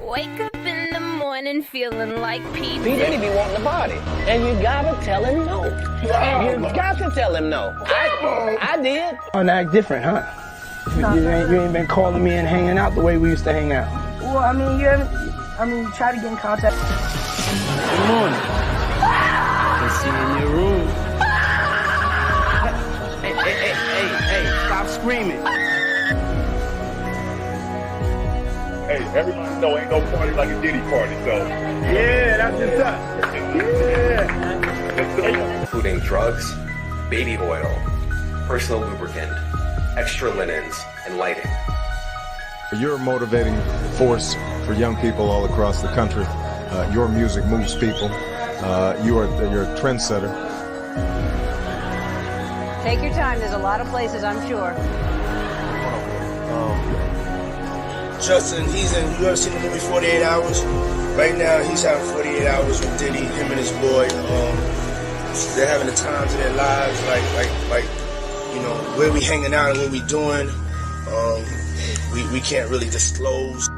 Wake up in the morning feeling like P. P. Diddy be wanting to party. And you gotta tell him no. You got to tell him no. I did. And act different, huh? You ain't been calling me and hanging out the way we used to hang out. Well, I mean, you try to get in contact. Good morning. I see you in your room. Hey, stop screaming. Hey, everybody know ain't no party like a Diddy party, so. Yeah, that's what's up. Yeah. Including drugs, baby oil, personal lubricant, extra linens, and lighting. You're a motivating force for young people all across the country. Your music moves people. You're a trendsetter. Take your time. There's a lot of places, I'm sure. Justin, you ever seen the movie 48 Hours? Right now, he's having 48 hours with Diddy, him and his boy. They're having the times of their lives, like you know, where we hanging out and what we doing. We can't really disclose.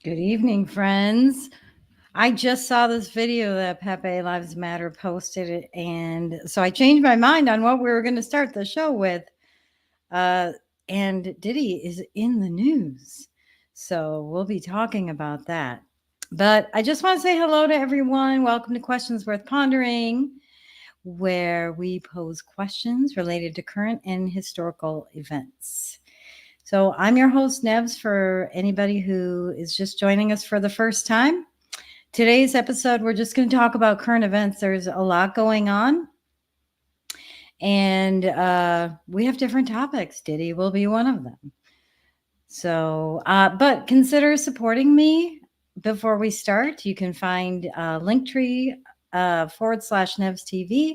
Good evening, friends. I just saw this video that Pepe Lives Matter posted, and so I changed my mind on what we were going to start the show with. And Diddy is in the news, so we'll be talking about that. But I just want to say hello to everyone. Welcome to Questions Worth Pondering, where we pose questions related to current and historical events. So I'm your host, Nevs, for anybody who is just joining us for the first time. Today's episode, we're just going to talk about current events. There's a lot going on, and we have different topics. Diddy will be one of them. So, but consider supporting me before we start. You can find Linktree /Nevs TV,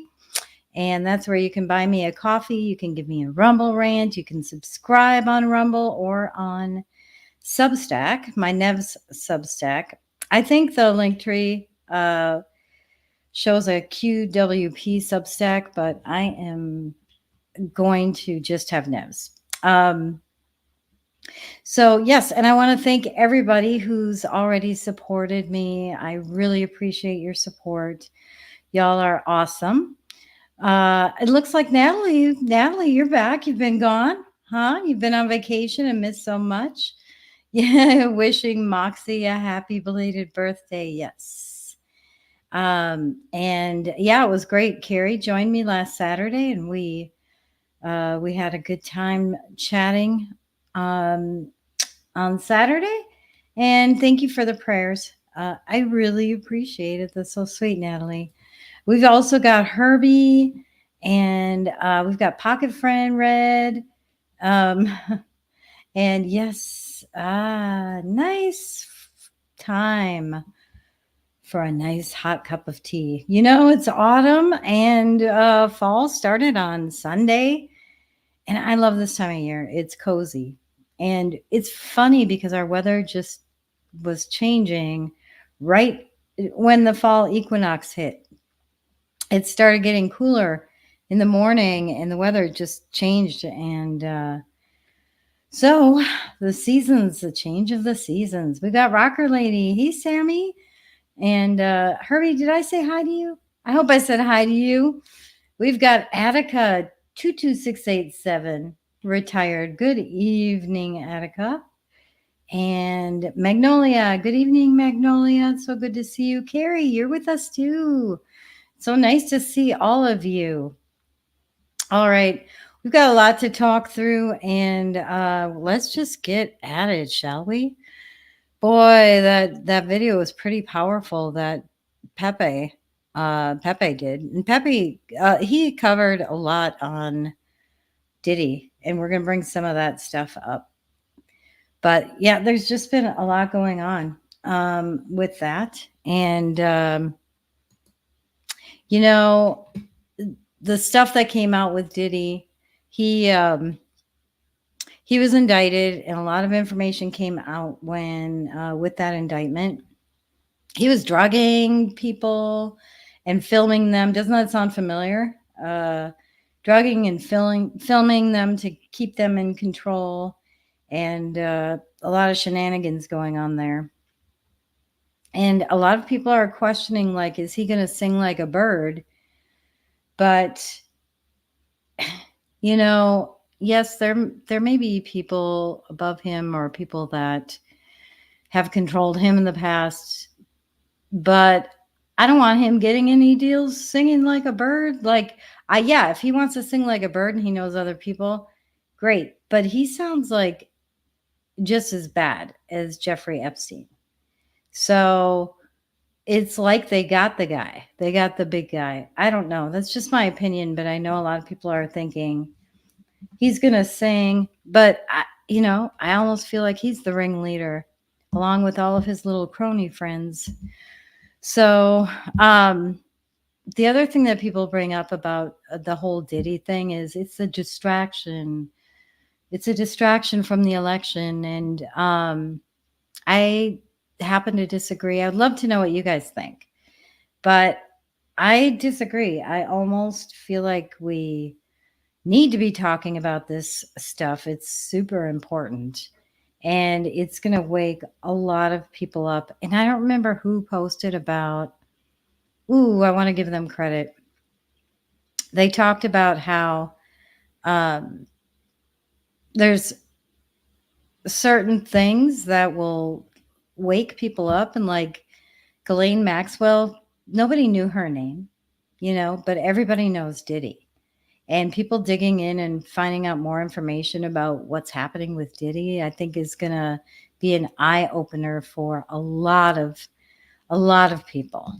and that's where you can buy me a coffee. You can give me a Rumble rant. You can subscribe on Rumble or on Substack, my Nevs Substack. I think the Linktree shows a QWP Substack, but I am going to just have Nevs. So yes, and I want to thank everybody who's already supported me. I really appreciate your support. Y'all are awesome. It looks like Natalie, you're back. You've been gone, huh? You've been on vacation and missed so much. Yeah, wishing Moxie a happy belated birthday. Yes. And yeah, it was great. Carrie joined me last Saturday, and we had a good time chatting on Saturday. And thank you for the prayers. I really appreciate it. That's so sweet, Natalie. We've also got Herbie, and we've got Pocket Friend Red. And yes, nice time for a nice hot cup of tea. You know, it's autumn, and fall started on Sunday. And I love this time of year. It's cozy. And it's funny because our weather just was changing right when the fall equinox hit. It started getting cooler in the morning, and the weather just changed. And so the seasons, the change of the seasons. We got Rocker Lady. Hey, Sammy. And Herbie, did I say hi to you? I hope I said hi to you. We've got Attica 22687 retired. Good evening, Attica. And Magnolia. Good evening, Magnolia. It's so good to see you. Carrie, you're with us too. So nice to see all of you. All right. We've got a lot to talk through, and let's just get at it, shall we? Boy, that video was pretty powerful that Pepe did. And Pepe, he covered a lot on Diddy, and we're going to bring some of that stuff up. But yeah, there's just been a lot going on with that. And, you know, the stuff that came out with Diddy, he was indicted, and a lot of information came out when with that indictment. He was drugging people and filming them. Doesn't that sound familiar? drugging and filming them to keep them in control, and a lot of shenanigans going on there. And a lot of people are questioning, like, is he going to sing like a bird? But, you know, yes, there may be people above him or people that have controlled him in the past, but I don't want him getting any deals singing like a bird. Like, yeah, if he wants to sing like a bird and he knows other people, great. But he sounds like just as bad as Jeffrey Epstein. So it's like they got the guy. They got the big guy. I don't know. That's just my opinion, but I know a lot of people are thinking he's going to sing. But, I almost feel like he's the ringleader along with all of his little crony friends. So the other thing that people bring up about the whole Diddy thing is it's a distraction. It's a distraction from the election. And I happen to disagree. I'd love to know what you guys think, but I disagree. I almost feel like we need to be talking about this stuff. It's super important, and it's going to wake a lot of people up. And I don't remember who posted about, I want to give them credit. They talked about how there's certain things that will wake people up, and like Ghislaine Maxwell, nobody knew her name, but everybody knows Diddy. And people digging in and finding out more information about what's happening with Diddy, I think is going to be an eye opener for a lot of people.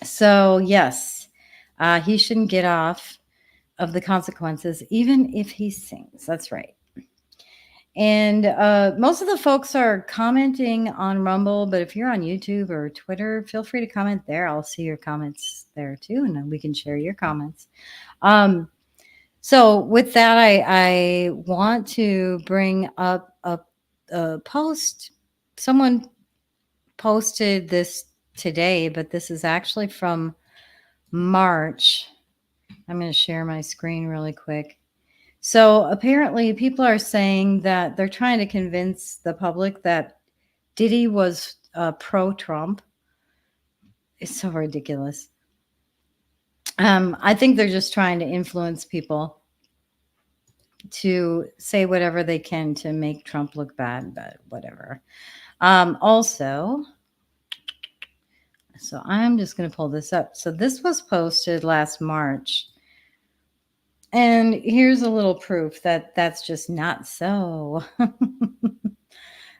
So yes, he shouldn't get off of the consequences, even if he sings. That's right. And most of the folks are commenting on Rumble, but if you're on YouTube or Twitter, feel free to comment there. I'll see your comments there too, and then we can share your comments. So with that, I want to bring up a post. Someone posted this today, but this is actually from March. I'm going to share my screen really quick. So apparently people are saying that they're trying to convince the public that Diddy was pro-Trump. It's so ridiculous. I think they're just trying to influence people to say whatever they can to make Trump look bad, but whatever. Also, so I'm just going to pull this up. So this was posted last March. And here's a little proof that that's just not so.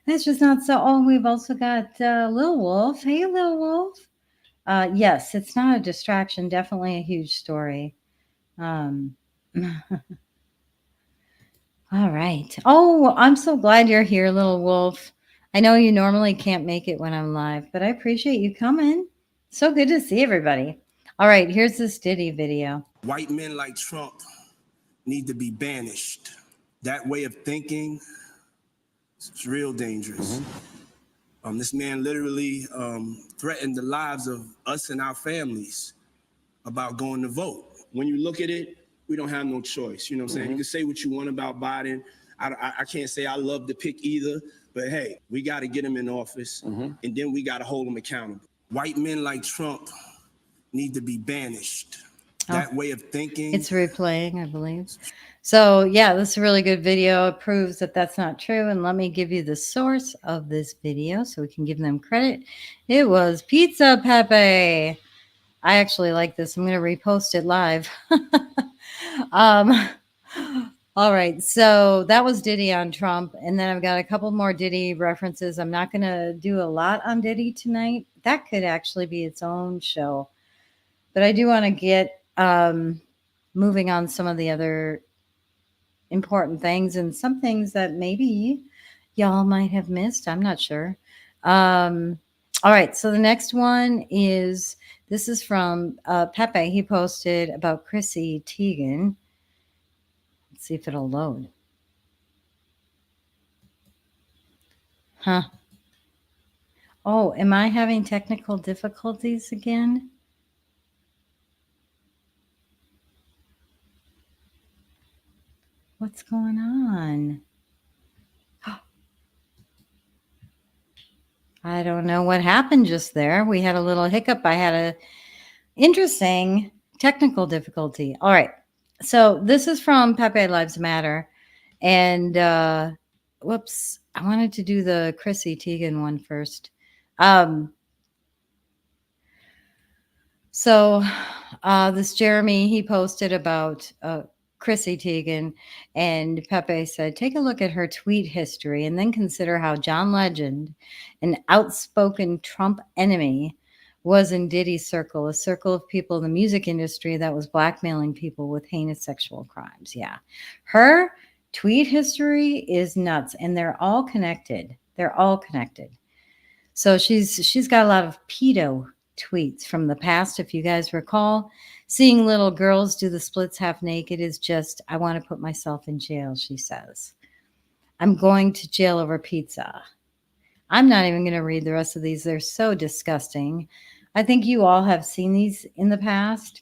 That's just not so. Oh, we've also got Lil Wolf. Hey, Lil Wolf. Yes, it's not a distraction. Definitely a huge story. All right. Oh, I'm so glad you're here, Lil Wolf. I know you normally can't make it when I'm live, but I appreciate you coming. So good to see everybody. All right, here's this Diddy video. White men like Trump need to be banished. That way of thinking is real dangerous. This man literally threatened the lives of us and our families about going to vote. When you look at it, we don't have no choice. You know what I'm saying? You can say what you want about Biden. I can't say I love the pick either, but hey, we got to get him in office, and then we got to hold him accountable. White men like Trump need to be banished. That way of thinking. It's replaying, I believe. So yeah, this is a really good video. It proves that that's not true. And let me give you the source of this video so we can give them credit. It was Pizza Pepe. I actually like this. I'm going to repost it live. All right. So that was Diddy on Trump. And then I've got a couple more Diddy references. I'm not going to do a lot on Diddy tonight. That could actually be its own show. But I do want to get moving on some of the other important things and some things that maybe y'all might have missed. I'm not sure. All right. So the next one is, this is from Pepe. He posted about Chrissy Teigen. Let's see if it'll load. Huh. Oh, am I having technical difficulties again? What's going on? I don't know what happened just there. We had a little hiccup. I had a interesting technical difficulty. All right. So this is from Pepe Lives Matter. And whoops, I wanted to do the Chrissy Teigen one first. So this Jeremy, he posted about Chrissy Teigen, and Pepe said, take a look at her tweet history and then consider how John Legend, an outspoken Trump enemy, was in Diddy's circle, a circle of people in the music industry that was blackmailing people with heinous sexual crimes. Yeah. Her tweet history is nuts, and they're all connected. They're all connected. So she's got a lot of pedo tweets from the past. If you guys recall, seeing little girls do the splits half naked is just, I want to put myself in jail, she says. I'm going to jail over pizza. I'm not even going to read the rest of these. They're so disgusting. I think you all have seen these in the past,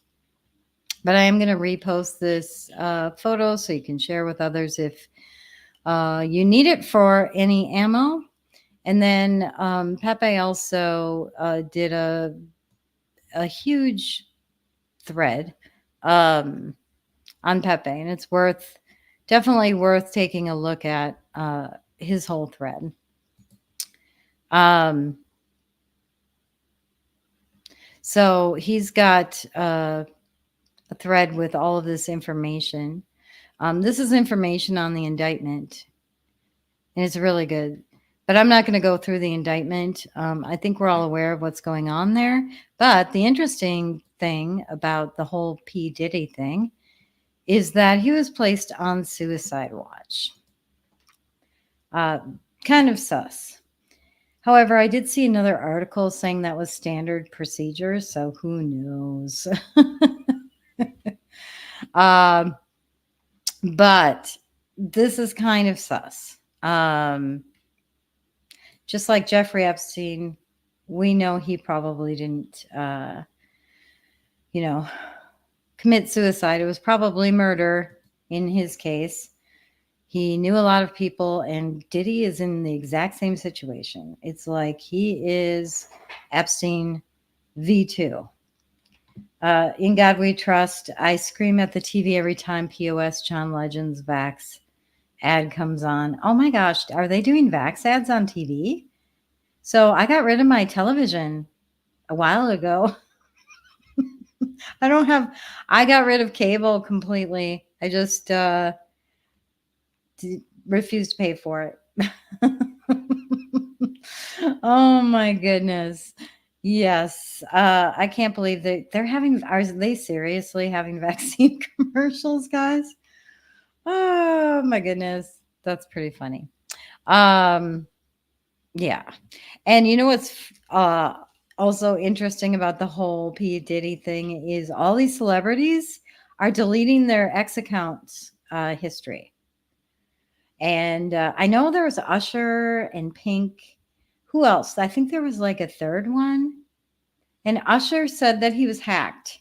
but I am going to repost this photo so you can share with others if you need it for any ammo. And then Pepe also did a huge thread on Pepe, and it's definitely worth taking a look at his whole thread. So he's got a thread with all of this information. This is information on the indictment, and it's really good. But I'm not going to go through the indictment. I think we're all aware of what's going on there. But the interesting thing about the whole P. Diddy thing is that he was placed on suicide watch. Kind of sus. However, I did see another article saying that was standard procedure, so who knows? But this is kind of sus. Just like Jeffrey Epstein, we know he probably didn't, commit suicide. It was probably murder in his case. He knew a lot of people, and Diddy is in the exact same situation. It's like he is Epstein V2. In God We Trust. I scream at the TV every time POS John Legend's Vax ad comes on. Oh my gosh, are they doing Vax ads on TV? So I got rid of my television a while ago. I got rid of cable completely. I just refused to pay for it. Oh my goodness. Yes. I can't believe that are they seriously having vaccine commercials, guys? Oh my goodness. That's pretty funny. Yeah. And you know what's also interesting about the whole P. Diddy thing is all these celebrities are deleting their X accounts history. And I know there was Usher and Pink. Who else? I think there was like a third one. And Usher said that he was hacked.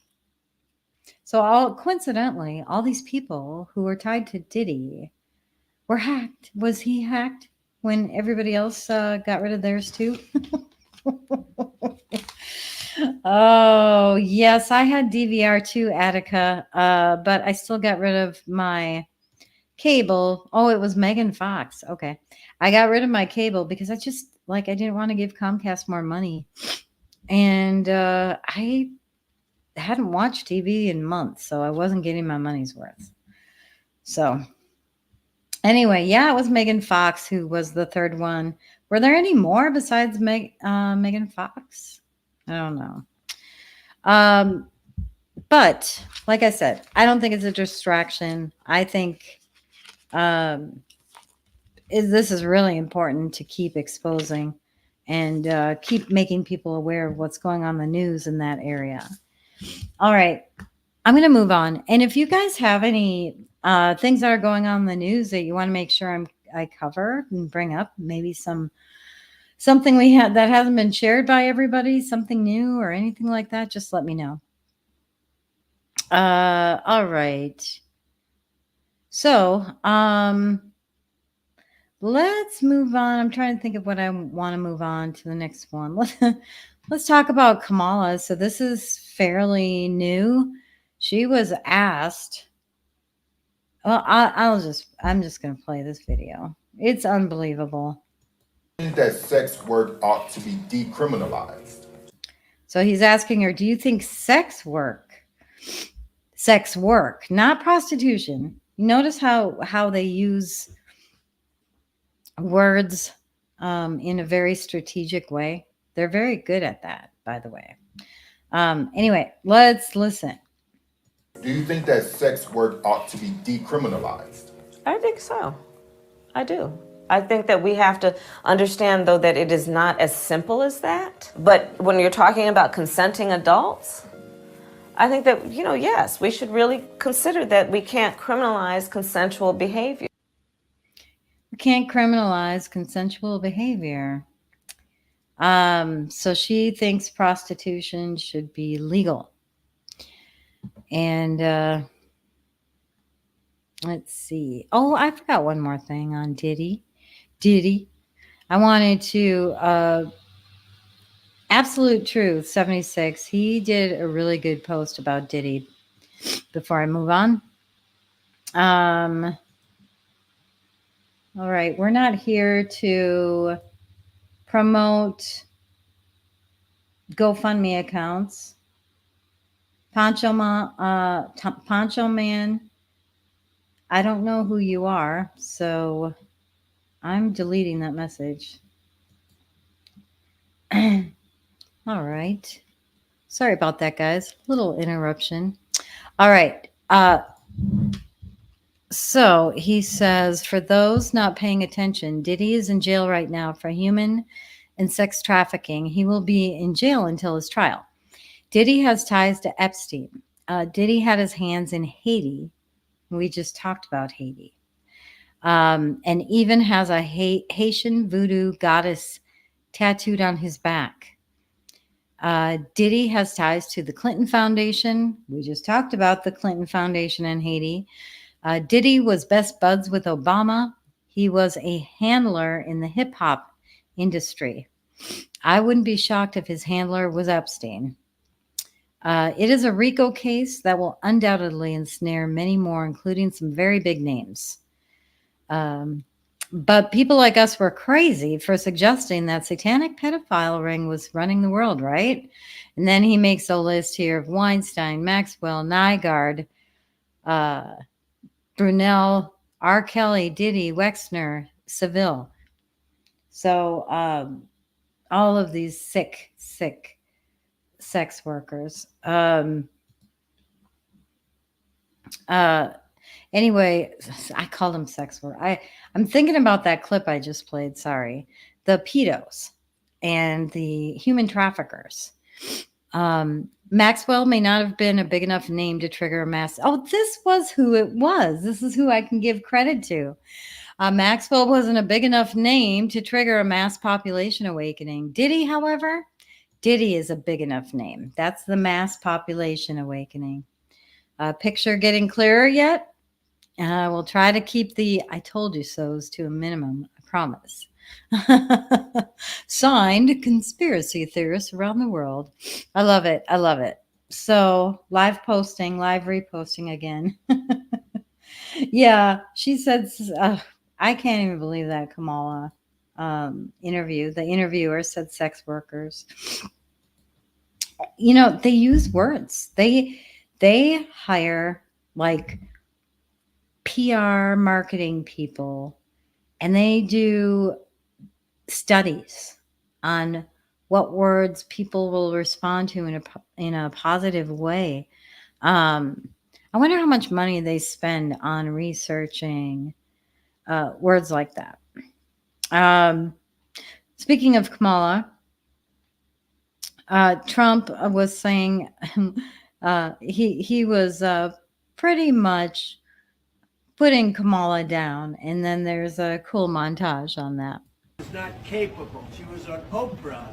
So coincidentally, all these people who were tied to Diddy were hacked. Was he hacked when everybody else got rid of theirs too? Oh, yes. I had DVR too, Attica, but I still got rid of my cable. Oh, it was Megan Fox. Okay. I got rid of my cable because I didn't want to give Comcast more money. And I hadn't watched TV in months, so I wasn't getting my money's worth. So anyway, yeah, it was Megan Fox who was the third one. Were there any more besides Megan Fox? I don't know. But like I said, I don't think it's a distraction. I think this is really important to keep exposing and keep making people aware of what's going on in the news in that area. All right. I'm going to move on. And if you guys have any things that are going on in the news that you want to make sure I cover and bring up, maybe something we had that hasn't been shared by everybody, something new or anything like that, just let me know. All right. So, let's move on. I'm trying to think of what I want to move on to the next one. Let's talk about Kamala. So this is fairly new. She was asked. Well, I'm just going to play this video. It's unbelievable. That sex work ought to be decriminalized. So he's asking her, do you think sex work, not prostitution? You notice how they use words in a very strategic way. They're very good at that, by the way. Anyway, let's listen. Do you think that sex work ought to be decriminalized? I think so. I do. I think that we have to understand, though, that it is not as simple as that. But when you're talking about consenting adults, I think that, yes, we should really consider that we can't criminalize consensual behavior. We can't criminalize consensual behavior. So she thinks prostitution should be legal. And let's see. Oh, I forgot one more thing on Diddy. I wanted to Absolute Truth 76. He did a really good post about Diddy. Before I move on. All right, we're not here to promote GoFundMe accounts. Pancho Man, I don't know who you are, so I'm deleting that message. All right. Sorry about that, guys. Little interruption. All right. So he says, for those not paying attention, Diddy is in jail right now for human and sex trafficking. He will be in jail until his trial. Diddy has ties to Epstein. Diddy had his hands in Haiti. We just talked about Haiti. And even has a Haitian voodoo goddess tattooed on his back. Diddy has ties to the Clinton Foundation. We just talked about the Clinton Foundation in Haiti. Diddy was best buds with Obama. He was a handler in the hip hop industry. I wouldn't be shocked if his handler was Epstein. It is a RICO case that will undoubtedly ensnare many more, including some very big names. But people like us were crazy for suggesting that satanic pedophile ring was running the world, right? And then he makes a list here of Weinstein, Maxwell, Nygaard, Brunel, R. Kelly, Diddy, Wexner, Seville. So all of these sick sex workers. Anyway, I call them sex work. I'm thinking about that clip I just played. Sorry. The pedos and the human traffickers. Maxwell may not have been a big enough name to trigger a mass. Oh, this was who it was. This is who I can give credit to. Maxwell wasn't a big enough name to trigger a mass population awakening. Diddy, however, Diddy is a big enough name. That's the mass population awakening. Picture getting clearer yet? We'll try to keep the I told you so's to a minimum, I promise. Signed, conspiracy theorists around the world. I love it. I love it. So live posting, live reposting again. Yeah, she said, I can't even believe that Kamala interview. The interviewer said sex workers. You know, they use words. They hire like PR marketing people, and they do studies on what words people will respond to in a positive way. I wonder how much money they spend on researching words like that. Speaking of Kamala, Trump was saying he was pretty much putting Kamala down, and then there's a cool montage on that. Was not capable. She was on Oprah,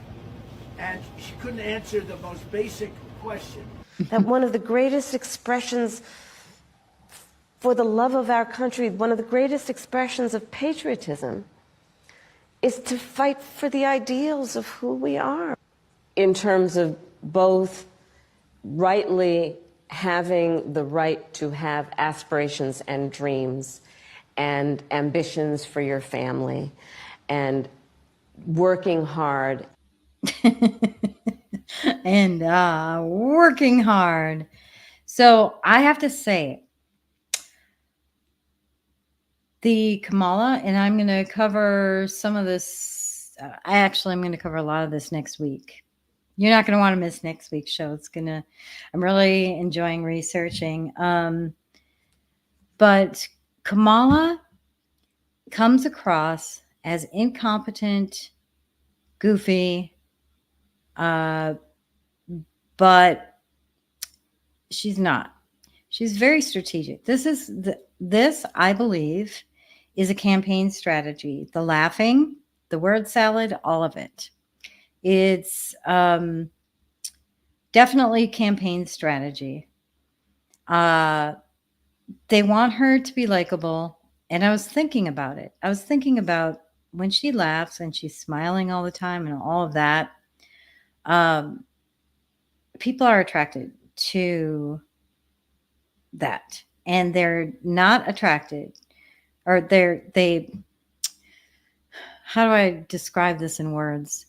and she couldn't answer the most basic question. That one of the greatest expressions for the love of our country, one of the greatest expressions of patriotism is to fight for the ideals of who we are, in terms of both rightly having the right to have aspirations and dreams and ambitions for your family and working hard. And working hard. So I have to say, the Kamala, and I'm going to cover some of this. I'm going to cover a lot of this next week. You're not going to want to miss next week's show. I'm really enjoying researching. But Kamala comes across as incompetent, goofy, but she's not. She's very strategic. This, I believe, is a campaign strategy. The laughing, the word salad, all of it. It's definitely campaign strategy. They want her to be likable. And I was thinking about it. I was thinking about when she laughs and she's smiling all the time and all of that. People are attracted to that. And they're not attracted, or how do I describe this in words?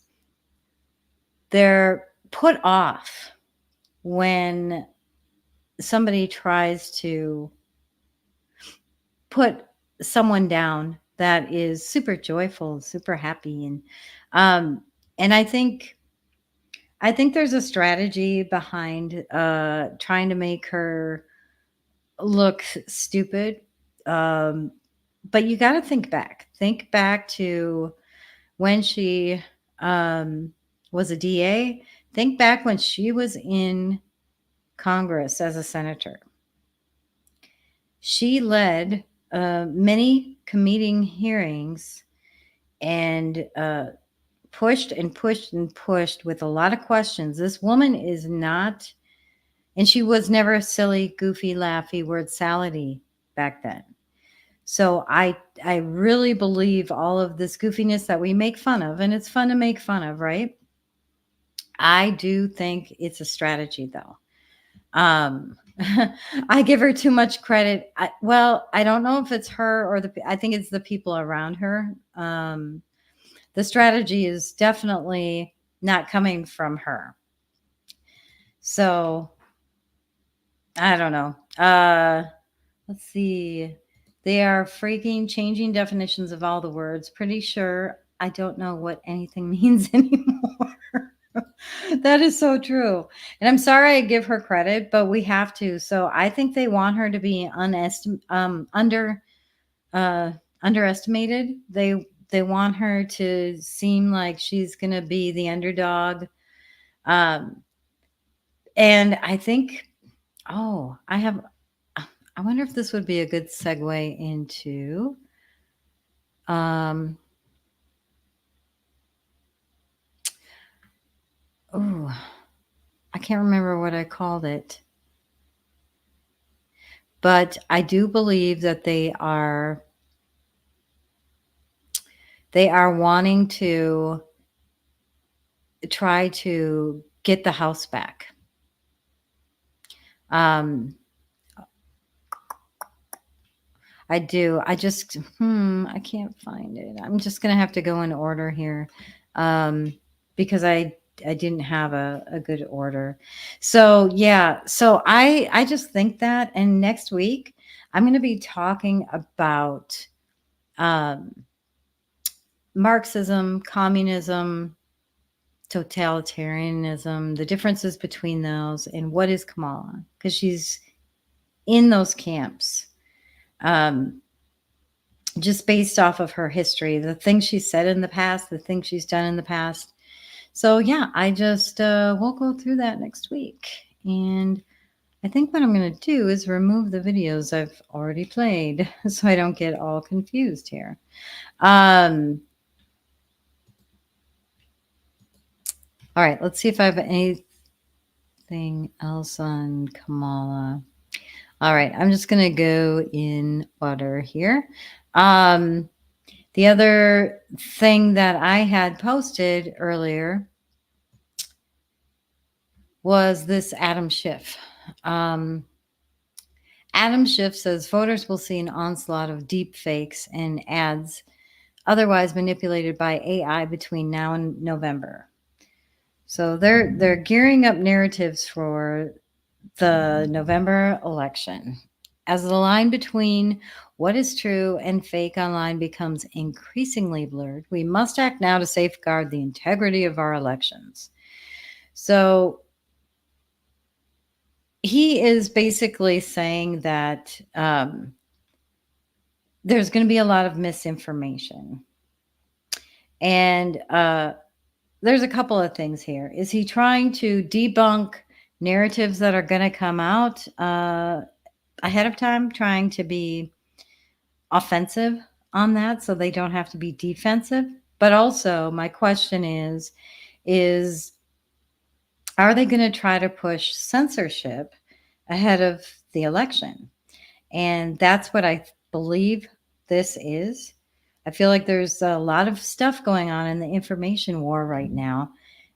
They're put off when somebody tries to put someone down that is super joyful, super happy. And I think there's a strategy behind trying to make her look stupid. But you got to think back to when she was a DA. Think back when she was in Congress as a senator. She led many committee hearings and pushed and pushed and pushed with a lot of questions. This woman is not, and she was never silly, goofy, laughy, word salady back then. So I really believe all of this goofiness that we make fun of, and it's fun to make fun of, right? I do think it's a strategy, though. I give her too much credit. I don't know if it's her or I think it's the people around her. The strategy is definitely not coming from her. So I don't know. Let's see. They are freaking changing definitions of all the words. Pretty sure I don't know what anything means anymore. That is so true. And I'm sorry I give her credit, but we have to. So I think they want her to be underestimated. They want her to seem like she's going to be the underdog. And I think, I wonder if this would be a good segue into I can't remember what I called it. But I do believe that they are wanting to try to get the House back. I do. I just, I can't find it. I'm just going to have to go in order here because I didn't have a good order. So, yeah. So I just think that. And next week, I'm going to be talking about Marxism, communism, totalitarianism, the differences between those, and what is Kamala, because she's in those camps. Just based off of her history, the things she said in the past, the things she's done in the past. So yeah, I just we'll go through that next week. And I think what I'm going to do is remove the videos I've already played so I don't get all confused here. All right, let's see if I have anything else on Kamala. All right, I'm just going to go in order here. The other thing that I had posted earlier was this Adam Schiff. Adam Schiff says voters will see an onslaught of deep fakes and ads otherwise manipulated by AI between now and November. So they're gearing up narratives for the November election. As the line between what is true and fake online becomes increasingly blurred, we must act now to safeguard the integrity of our elections. So he is basically saying that there's going to be a lot of misinformation. And there's a couple of things here. Is he trying to debunk narratives that are going to come out ahead of time, trying to be offensive on that so they don't have to be defensive? But also my question is are they going to try to push censorship ahead of the election? And that's what I believe this is. I feel like there's a lot of stuff going on in the information war right now.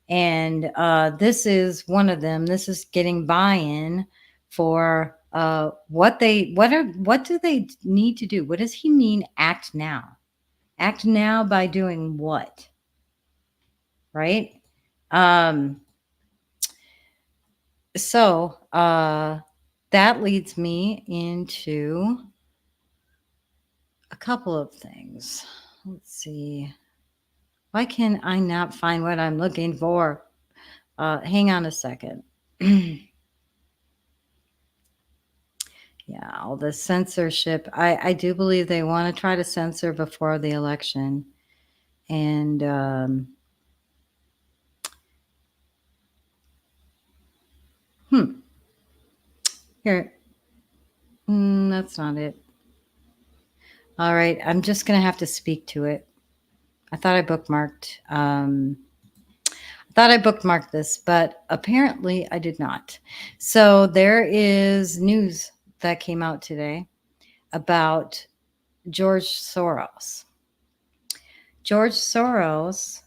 And this is one of them. This is getting buy-in for what do they need to do? What does he mean act now? Act now by doing what? Right? So that leads me into a couple of things. Let's see. Why can I not find what I'm looking for? Hang on a second. Yeah, all the censorship. I do believe they want to try to censor before the election. And here. That's not it. All right, I'm just going to have to speak to it. I thought I bookmarked this, but apparently I did not. So there is news that came out today about George Soros. George Soros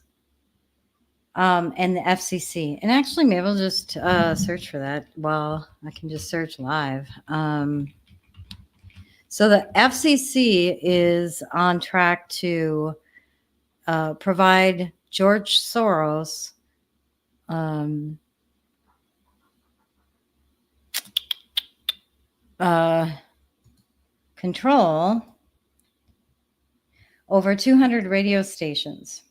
and the FCC. And actually, maybe I'll just search for that. Well, I can just search live. So the FCC is on track to provide George Soros control over 200 radio stations.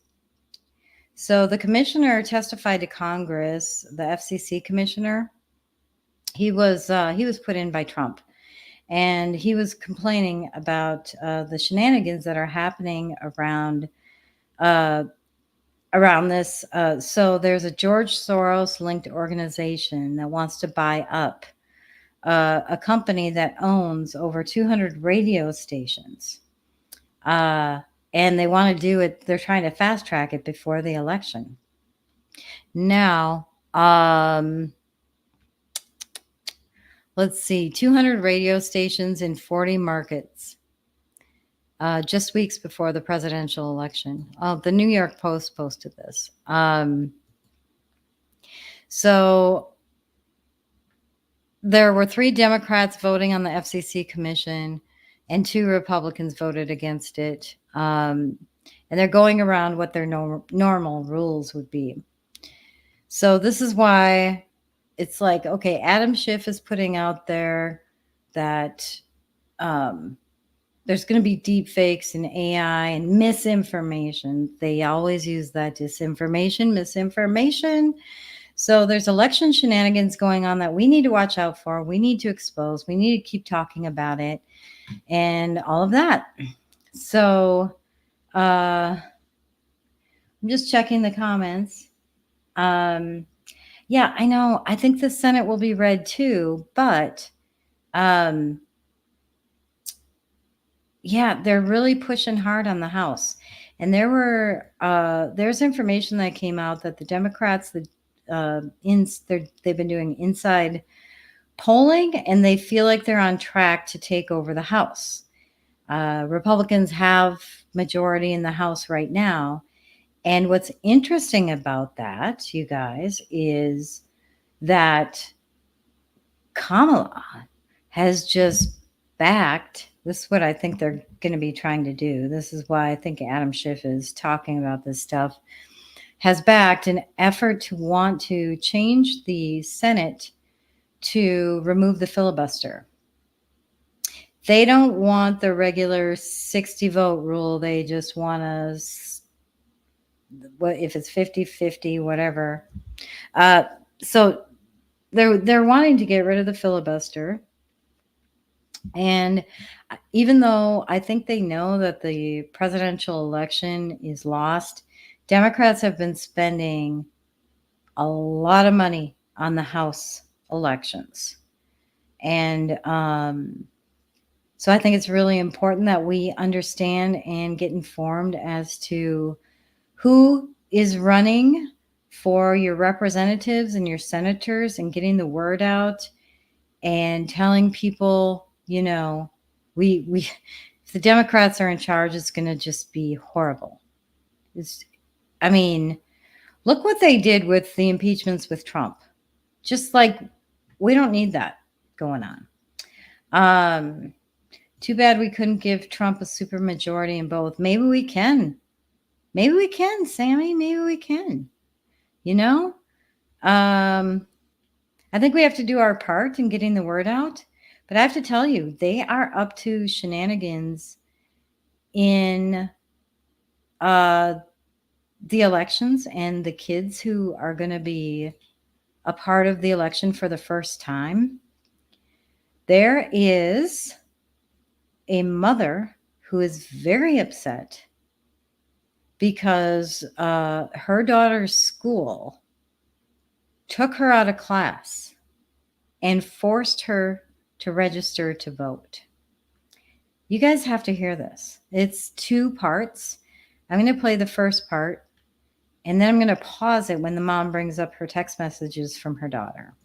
So the commissioner testified to Congress, the FCC commissioner. He was put in by Trump. And he was complaining about the shenanigans that are happening around this. So there's a George Soros-linked organization that wants to buy up a company that owns over 200 radio stations. And they want to do it. They're trying to fast track it before the election. Now, let's see, 200 radio stations in 40 markets, just weeks before the presidential election. The New York Post posted this. So there were 3 Democrats voting on the FCC commission, and 2 Republicans voted against it. And they're going around what their normal rules would be. So this is why it's like, okay, Adam Schiff is putting out there that there's going to be deep fakes and AI and misinformation. They always use that disinformation, misinformation. So there's election shenanigans going on that we need to watch out for. We need to expose. We need to keep talking about it and all of that. So I'm just checking the comments. Yeah, I know. I think the Senate will be red too, but yeah, they're really pushing hard on the House. And there's information that came out that the Democrats, they've been doing inside polling, and they feel like they're on track to take over the House. Republicans have majority in the House right now. And what's interesting about that, you guys, is that Kamala has just backed. This is what I think they're going to be trying to do. This is why I think Adam Schiff is talking about this stuff. Has backed an effort to want to change the Senate to remove the filibuster. They don't want the regular 60 vote rule. They just want us, what if it's 50-50, whatever. So they're wanting to get rid of the filibuster. And even though I think they know that the presidential election is lost, Democrats have been spending a lot of money on the House elections. And so I think it's really important that we understand and get informed as to who is running for your representatives and your senators, and getting the word out and telling people, you know, we if the Democrats are in charge, it's going to just be horrible. I mean, look what they did with the impeachments with Trump. Just like, we don't need that going on. Too bad we couldn't give Trump a super majority in both. Maybe we can. Maybe we can, Sammy. Maybe we can. You know? I think we have to do our part in getting the word out. But I have to tell you, they are up to shenanigans in the elections, and the kids who are going to be a part of the election for the first time. There is a mother who is very upset because her daughter's school took her out of class and forced her to register to vote. You guys have to hear this. It's 2 parts. I'm going to play the first part, and then I'm going to pause it when the mom brings up her text messages from her daughter.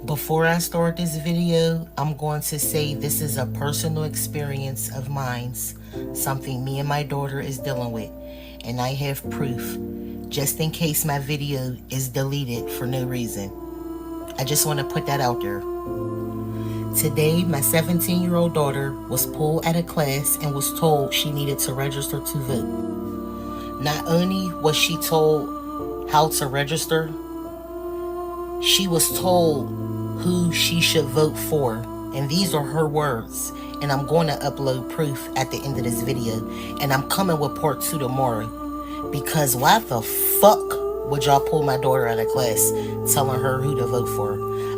Before I start this video, I'm going to say this is a personal experience of mine, something me and my daughter is dealing with, and I have proof, just in case my video is deleted for no reason. I just want to put that out there. Today, my 17-year-old daughter was pulled out of class and was told she needed to register to vote. Not only was she told how to register, she was told who she should vote for. And these are her words. And I'm going to upload proof at the end of this video. And I'm coming with part 2 tomorrow. Because why the fuck would y'all pull my daughter out of class telling her who to vote for?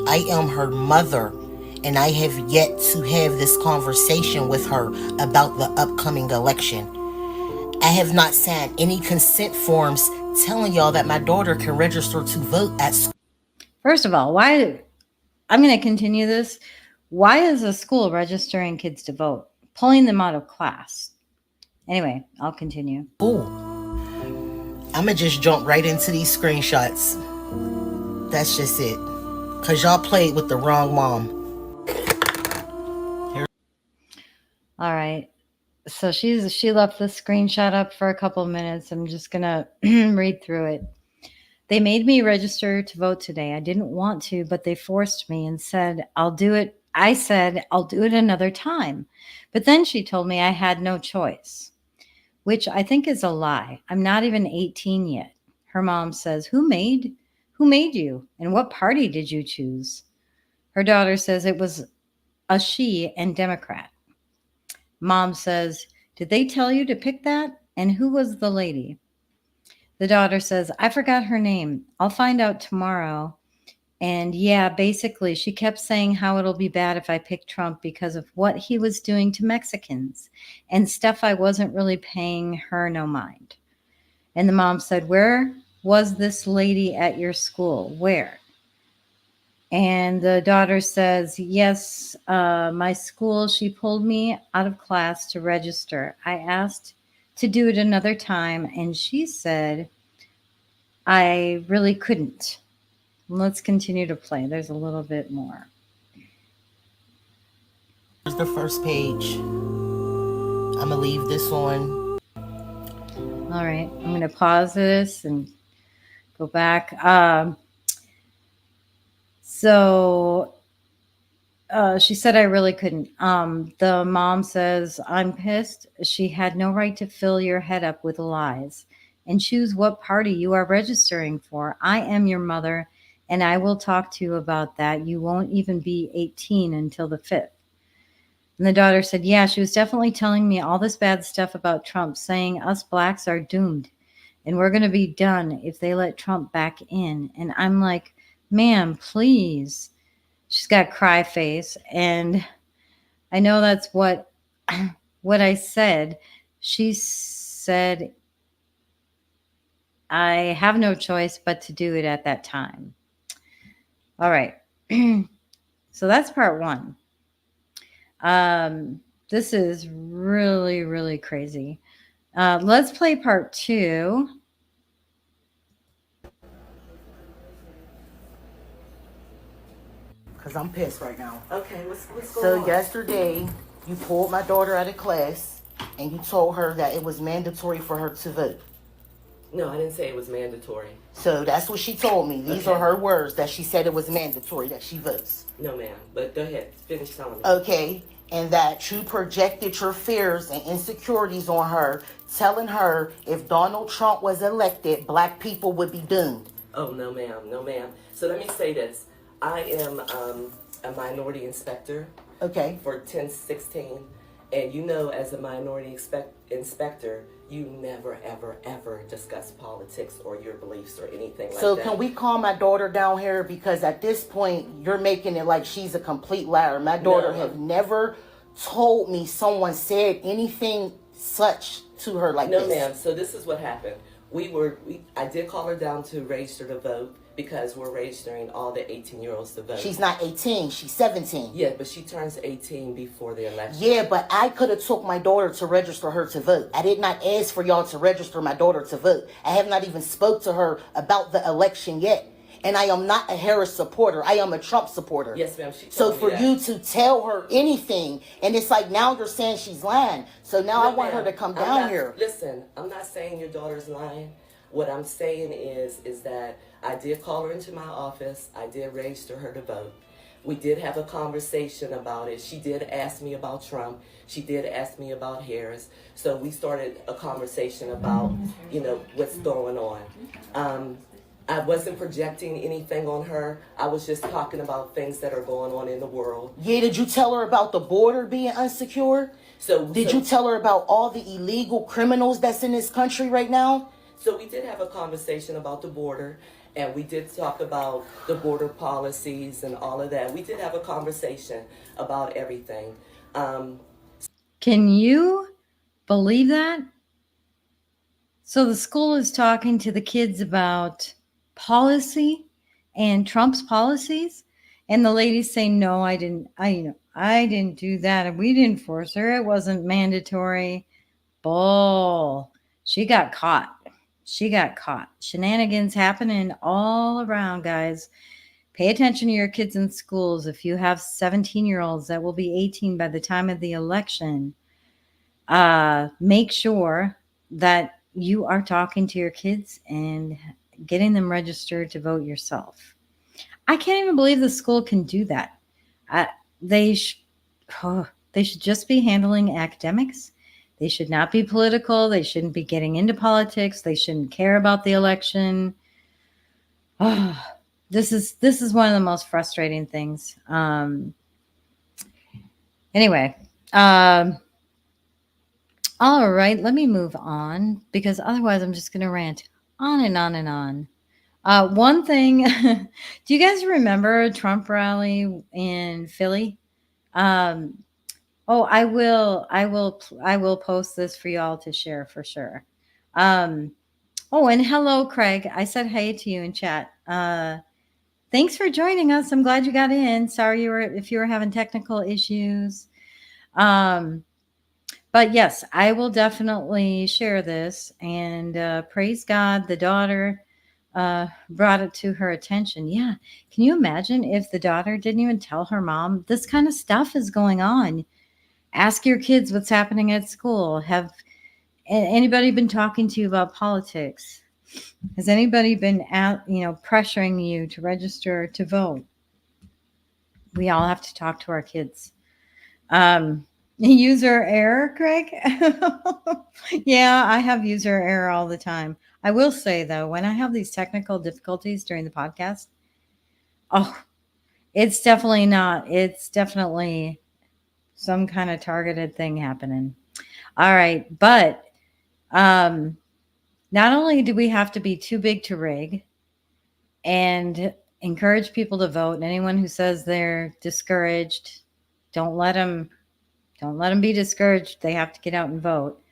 I am her mother. And I have yet to have this conversation with her about the upcoming election. I have not signed any consent forms telling y'all that my daughter can register to vote at school. First of all, why? I'm going to continue this. Why is a school registering kids to vote? Pulling them out of class. Anyway, I'll continue. Ooh. I'm going to just jump right into these screenshots. That's just it. Because y'all played with the wrong mom. All right. So she left the screenshot up for a couple of minutes. I'm just going to read through it. They made me register to vote today. I didn't want to, but they forced me and said, I'll do it. I said, I'll do it another time. But then she told me I had no choice, which I think is a lie. I'm not even 18 yet. Her mom says, Who made you? And what party did you choose? Her daughter says it was a she and Democrat. Mom says, did they tell you to pick that? And who was the lady? The daughter says, I forgot her name. I'll find out tomorrow. And yeah, basically, she kept saying how it'll be bad if I pick Trump because of what he was doing to Mexicans and stuff I wasn't really paying her no mind. And the mom said, where was this lady at your school? Where? And the daughter says, yes, my school, she pulled me out of class to register. I asked to do it another time, and she said, I really couldn't. Let's continue to play. There's a little bit more. Here's the first page. I'm gonna leave this on. All right, I'm going to pause this and go back. She said I really couldn't. The mom says, I'm pissed. She had no right to fill your head up with lies and choose what party you are registering for. I am your mother, and I will talk to you about that. You won't even be 18 until the 5th. And the daughter said, yeah, she was definitely telling me all this bad stuff about Trump, saying us blacks are doomed and we're going to be done if they let Trump back in. And I'm like, ma'am, please. She's got cry face. And I know that's what I said. She said, I have no choice but to do it at that time. All right. So that's part one. This is really, really crazy. Let's play part two. Because I'm pissed right now. Okay, what's going So on? yesterday, you pulled my daughter out of class and you told her that it was mandatory for her to vote. No, I didn't say it was mandatory. So that's what she told me. These are her words, that she said it was mandatory that she votes. No, ma'am. But go ahead. Finish telling me. Okay. And that you projected your fears and insecurities on her, telling her if Donald Trump was elected, black people would be doomed. Oh, no, ma'am. No, ma'am. So let me say this. I am a minority inspector. Okay. For 1016. And you know, as a minority inspector, you never, ever, ever discuss politics or your beliefs or anything like that. So can we calm my daughter down here? Because at this point, you're making it like she's a complete liar. My daughter has never told me someone said anything such to her like this. No, ma'am. So this is what happened. I did call her down to register to vote because we're registering all the 18-year-olds to vote. She's not 18. She's 17. Yeah, but she turns 18 before the election. Yeah, but I could have took my daughter to register her to vote. I did not ask for y'all to register my daughter to vote. I have not even spoke to her about the election yet. And I am not a Harris supporter. I am a Trump supporter. Yes, ma'am. So for you to tell her anything, and it's like now you're saying she's lying. So now I want her to come down here. Listen, I'm not saying your daughter's lying. What I'm saying is that I did call her into my office. I did register her to vote. We did have a conversation about it. She did ask me about Trump. She did ask me about Harris. So we started a conversation about, what's going on. I wasn't projecting anything on her. I was just talking about things that are going on in the world. Yeah, did you tell her about the border being unsecure? Did you tell her about all the illegal criminals that's in this country right now? So we did have a conversation about the border, and we did talk about the border policies and all of that. We did have a conversation about everything. Can you believe that? So the school is talking to the kids about policy and Trump's policies, and the lady's saying, no, I didn't do that, and we didn't force her. It wasn't mandatory. Bull. She got caught. Shenanigans happening all around, guys. Pay attention to your kids in schools. If you have 17-year-olds that will be 18 by the time of the election, make sure that you are talking to your kids and getting them registered to vote yourself. I can't even believe the school can do that. They should just be handling academics. They should not be political. They shouldn't be getting into politics. They shouldn't care about the election. This is one of the most frustrating things. Anyway, all right, let me move on because otherwise I'm just going to rant on and on and on. One thing, do you guys remember a Trump rally in Philly? I will post this for y'all to share for sure. And hello, Craig. I said hey to you in chat. Thanks for joining us. I'm glad you got in. Sorry if you were having technical issues. But yes, I will definitely share this, and praise God, the daughter brought it to her attention. Yeah. Can you imagine if the daughter didn't even tell her mom this kind of stuff is going on? Ask your kids what's happening at school. Have anybody been talking to you about politics? Has anybody been pressuring you to register to vote? We all have to talk to our kids. User error, Craig? Yeah, I have user error all the time. I will say, though, when I have these technical difficulties during the podcast, it's definitely some kind of targeted thing happening. All right. But not only do we have to be too big to rig and encourage people to vote, and anyone who says they're discouraged, don't let them be discouraged. They have to get out and vote.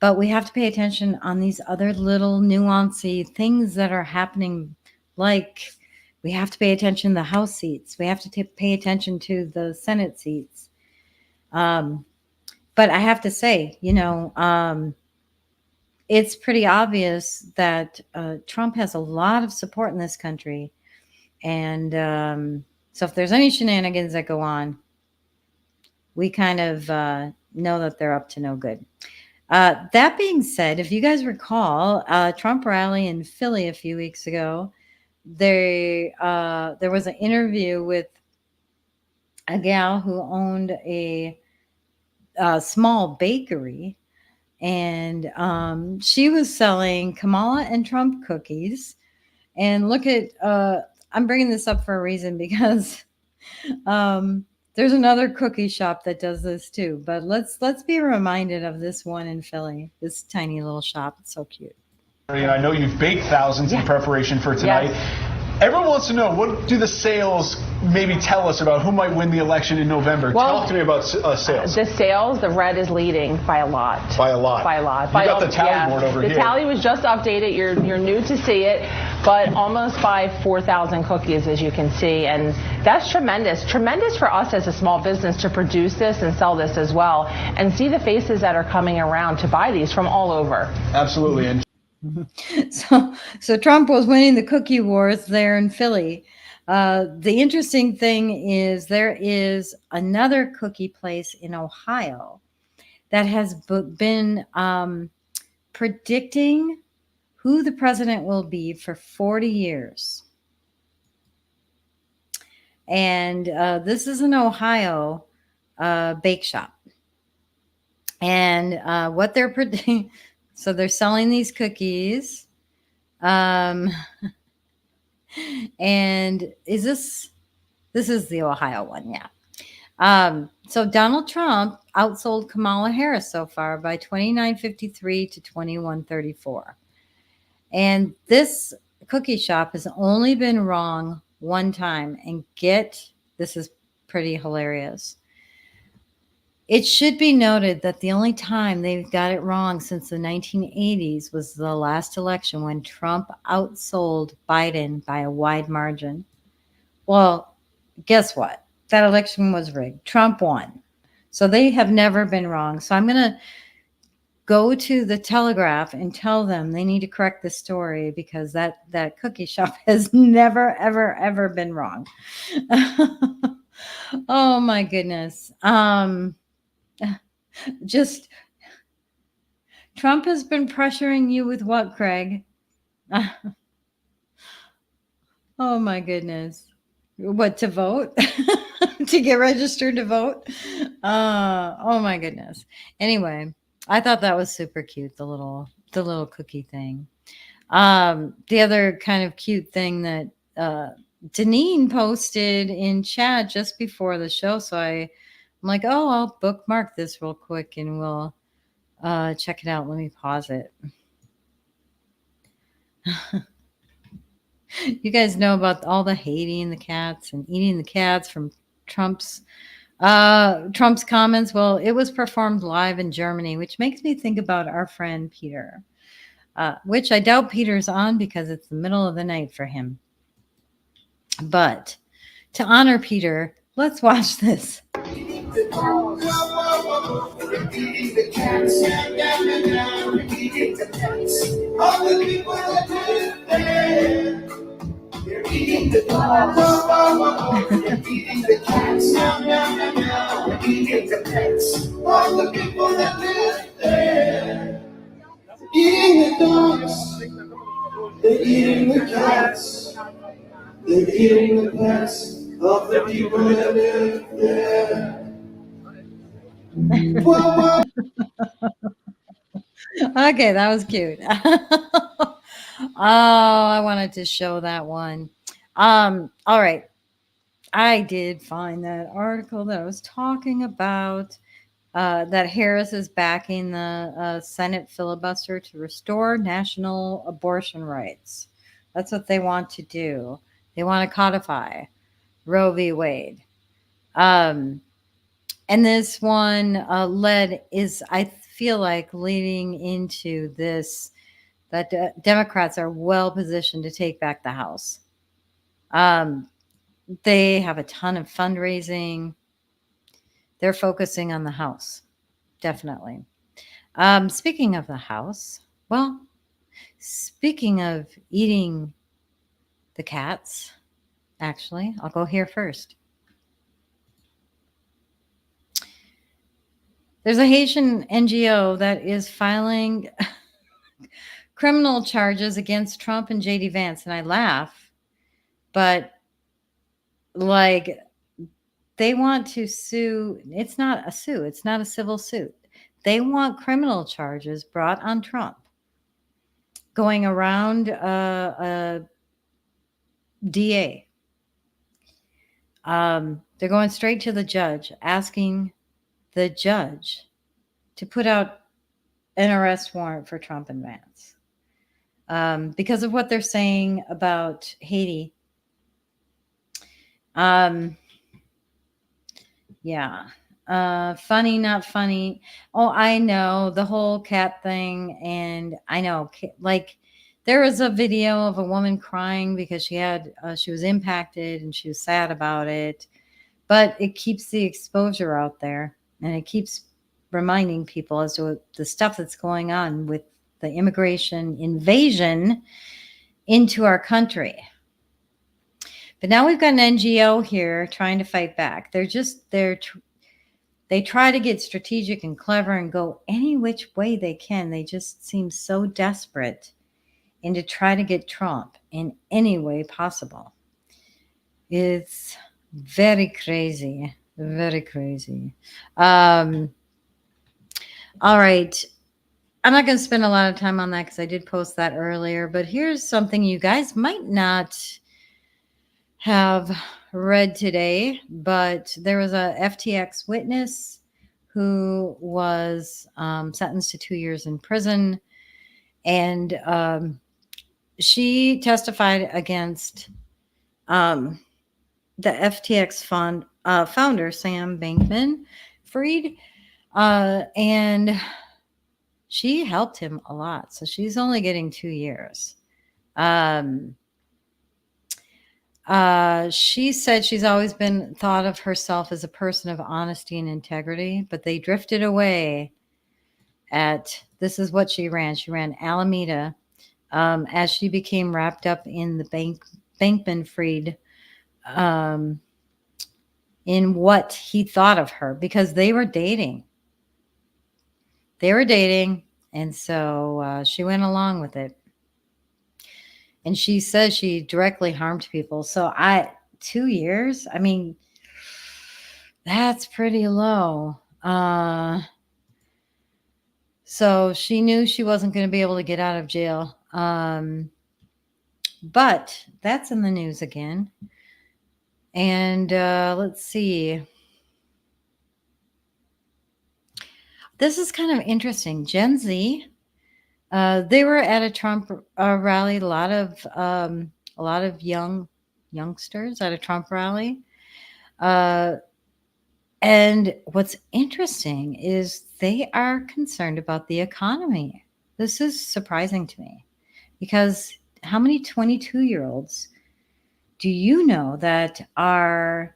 But we have to pay attention on these other little nuancy things that are happening. Like we have to pay attention to the House seats. We have to pay attention to the Senate seats. But I have to say, it's pretty obvious that Trump has a lot of support in this country. And so if there's any shenanigans that go on, we kind of know that they're up to no good. That being said, if you guys recall, Trump rally in Philly a few weeks ago, there was an interview with a gal who owned a small bakery, and she was selling Kamala and Trump cookies. And look at, I'm bringing this up for a reason because there's another cookie shop that does this too. But let's be reminded of this one in Philly, this tiny little shop. It's so cute. And I know you've baked thousands in preparation for tonight. Yes. Everyone wants to know, what do the sales maybe tell us about who might win the election in November? Well, talk to me about sales. The sales, the red is leading by a lot. By a lot. By a lot. You got the tally board over here. The tally was just updated. You're new to see it, but almost by 4,000 cookies, as you can see, and that's tremendous. Tremendous for us as a small business to produce this and sell this as well, and see the faces that are coming around to buy these from all over. Absolutely. And So Trump was winning the cookie wars there in Philly. The interesting thing is there is another cookie place in Ohio that has been predicting who the president will be for 40 years. And this is an Ohio bake shop. And what they're predicting... So they're selling these cookies. And this is the Ohio one, yeah. So Donald Trump outsold Kamala Harris so far by 29.53 to 21.34. And this cookie shop has only been wrong one time. And this is pretty hilarious. It should be noted that the only time they've got it wrong since the 1980s was the last election when Trump outsold Biden by a wide margin. Well, guess what? That election was rigged. Trump won. So they have never been wrong. So I'm going to go to the Telegraph and tell them they need to correct the story because that cookie shop has never, ever, ever been wrong. Oh, my goodness. Just Trump has been pressuring you with what, Craig? Oh my goodness. What, to vote? To get registered to vote? Oh my goodness. Anyway, I thought that was super cute, the little cookie thing. The other kind of cute thing that Deneen posted in chat just before the show, so I'm like, oh, I'll bookmark this real quick and we'll check it out. Let me pause it. You guys know about all the hating the cats and eating the cats from Trump's comments. Well, it was performed live in Germany, which makes me think about our friend Peter, which I doubt Peter's on because it's the middle of the night for him. But to honor Peter, let's watch this. Repeating the cats, repeating the cats. All the people that live there, they're eating the cats. They're eating the cats. They're eating the the pets, all the people that live there. Eating the dogs, they're eating the cats, they're eating the pets of the people that live there. Okay, that was cute. Oh, I wanted to show that one. All right. I did find that article that I was talking about, that Harris is backing the Senate filibuster to restore national abortion rights. That's what they want to do. They want to codify Roe v. Wade. And this one I feel like, leading into this, that Democrats are well positioned to take back the House. They have a ton of fundraising. They're focusing on the House, definitely. Speaking of the House, well, speaking of eating the cats, actually, I'll go here first. There's a Haitian NGO that is filing criminal charges against Trump and J.D. Vance, and I laugh, but like, they want to sue. It's not a sue. It's not a civil suit. They want criminal charges brought on Trump, going around a DA. They're going straight to the judge, asking the judge to put out an arrest warrant for Trump and Vance, because of what they're saying about Haiti. Yeah. Funny, not funny. Oh, I know the whole cat thing. And I know, like, there was a video of a woman crying because she was impacted and she was sad about it, but it keeps the exposure out there, and it keeps reminding people as to the stuff that's going on with the immigration invasion into our country. But now we've got an NGO here trying to fight back. They try to get strategic and clever and go any which way they can. They just seem so desperate and to try to get Trump in any way possible. It's very crazy. Very crazy. All right. I'm not going to spend a lot of time on that because I did post that earlier. But here's something you guys might not have read today, but there was a FTX witness who was sentenced to 2 years in prison, and she testified against the FTX founder, Sam Bankman-Fried, and she helped him a lot. So she's only getting 2 years. She said she's always been thought of herself as a person of honesty and integrity, but they drifted away this is what she ran. She ran Alameda as she became wrapped up in the Bankman-Fried, in what he thought of her, because they were dating. And so she went along with it. And she says she directly harmed people. So 2 years, I mean, that's pretty low. So she knew she wasn't going to be able to get out of jail. But that's in the news again. And let's see. This is kind of interesting. Gen Z. They were at a Trump rally. A lot of youngsters at a Trump rally. And what's interesting is they are concerned about the economy. This is surprising to me, because how many 22-year-olds do you know that are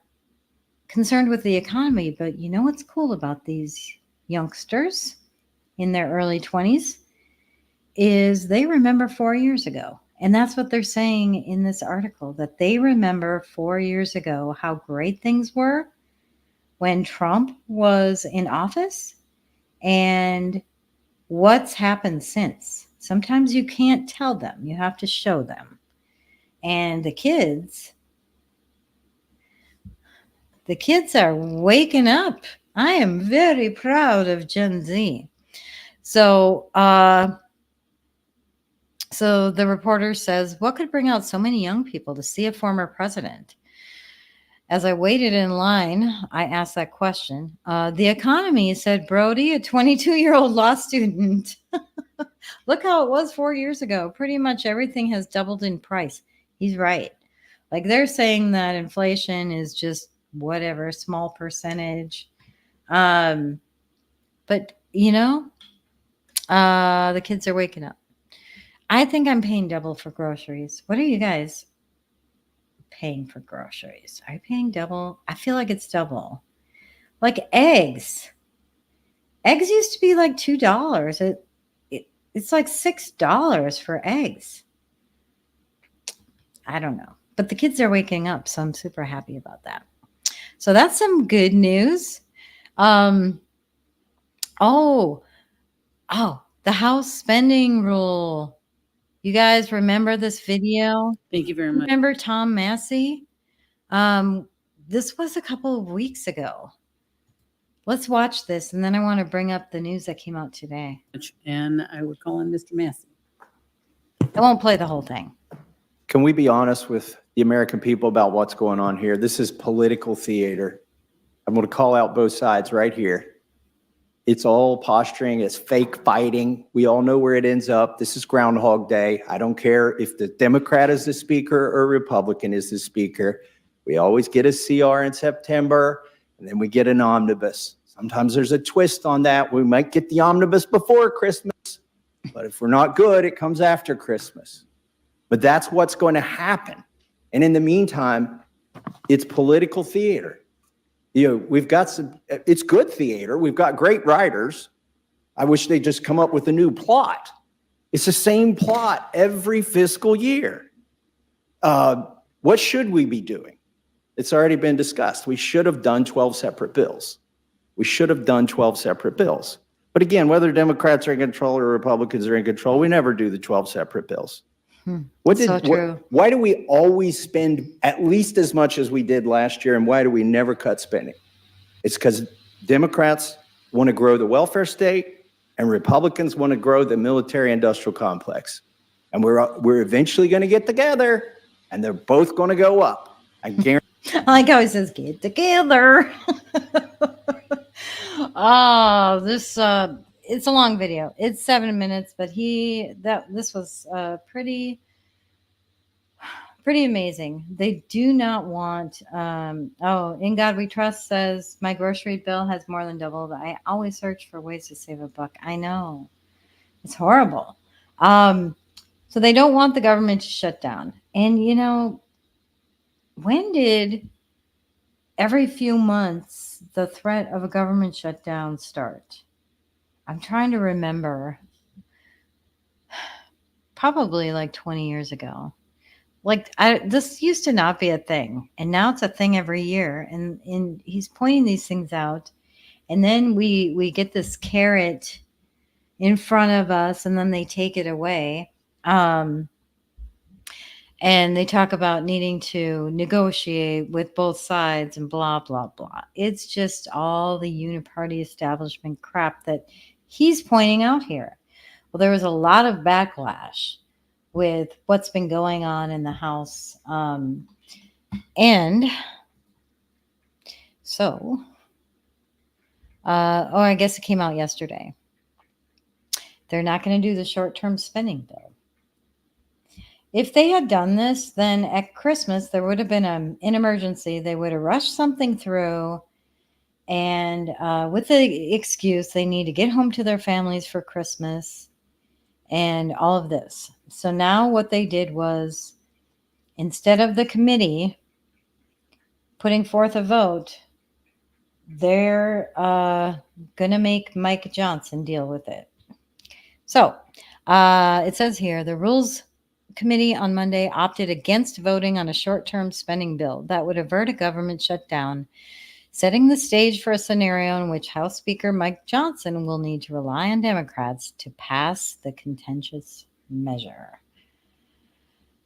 concerned with the economy? But you know what's cool about these youngsters in their early 20s is they remember 4 years ago. And that's what they're saying in this article, that they remember 4 years ago how great things were when Trump was in office and what's happened since. Sometimes you can't tell them, you have to show them. And the kids are waking up. I am very proud of Gen Z. So the reporter says, what could bring out so many young people to see a former president? As I waited in line, I asked that question. The economy, said Brody, a 22-year-old law student. Look how it was 4 years ago. Pretty much everything has doubled in price. He's right. Like they're saying that inflation is just whatever, small percentage. But, you know, the kids are waking up. I think I'm paying double for groceries. What are you guys paying for groceries? Are you paying double? I feel like it's double. Like eggs. Eggs used to be like $2. It's like $6 for eggs. I don't know. But the kids are waking up, so I'm super happy about that. So that's some good news. The House spending rule. You guys remember this video? Thank you very much. Remember Tom Massey? This was a couple of weeks ago. Let's watch this, and then I want to bring up the news that came out today. And I would call on Mr. Massey. I won't play the whole thing. Can we be honest with the American people about what's going on here? This is political theater. I'm going to call out both sides right here. It's all posturing. It's fake fighting. We all know where it ends up. This is Groundhog Day. I don't care if the Democrat is the speaker or Republican is the speaker. We always get a CR in September, and then we get an omnibus. Sometimes there's a twist on that. We might get the omnibus before Christmas, but if we're not good, it comes after Christmas. But that's what's going to happen. And in the meantime, it's political theater. You know, we've got it's good theater. We've got great writers. I wish they'd just come up with a new plot. It's the same plot every fiscal year. What should we be doing? It's already been discussed. We should have done 12 separate bills. We should have done 12 separate bills. But again, whether Democrats are in control or Republicans are in control, we never do the 12 separate bills. Why do we always spend at least as much as we did last year, and why do we never cut spending? It's because Democrats want to grow the welfare state and Republicans want to grow the military industrial complex. And we're eventually going to get together and they're both going to go up. I guarantee. I like how he says, get together. It's a long video. It's 7 minutes, but this was pretty amazing. They do not want, In God We Trust says, my grocery bill has more than doubled. I always search for ways to save a buck. I know. It's horrible. So they don't want the government to shut down. And, you know, when did every few months the threat of a government shutdown start? I'm trying to remember. Probably like 20 years ago. This used to not be a thing, and now it's a thing every year. And he's pointing these things out, and then we get this carrot in front of us, and then they take it away. And they talk about needing to negotiate with both sides and blah, blah, blah. It's just all the uniparty establishment crap that he's pointing out here. Well, there was a lot of backlash with what's been going on in the House. I guess it came out yesterday. They're not going to do the short-term spending bill. If they had done this, then at Christmas, there would have been an emergency. They would have rushed something through, and with the excuse they need to get home to their families for Christmas and all of this. So now what they did was, instead of the committee putting forth a vote, they're going to make Mike Johnson deal with it. So it says here, the Rules Committee on Monday opted against voting on a short-term spending bill that would avert a government shutdown, setting the stage for a scenario in which House Speaker Mike Johnson will need to rely on Democrats to pass the contentious measure.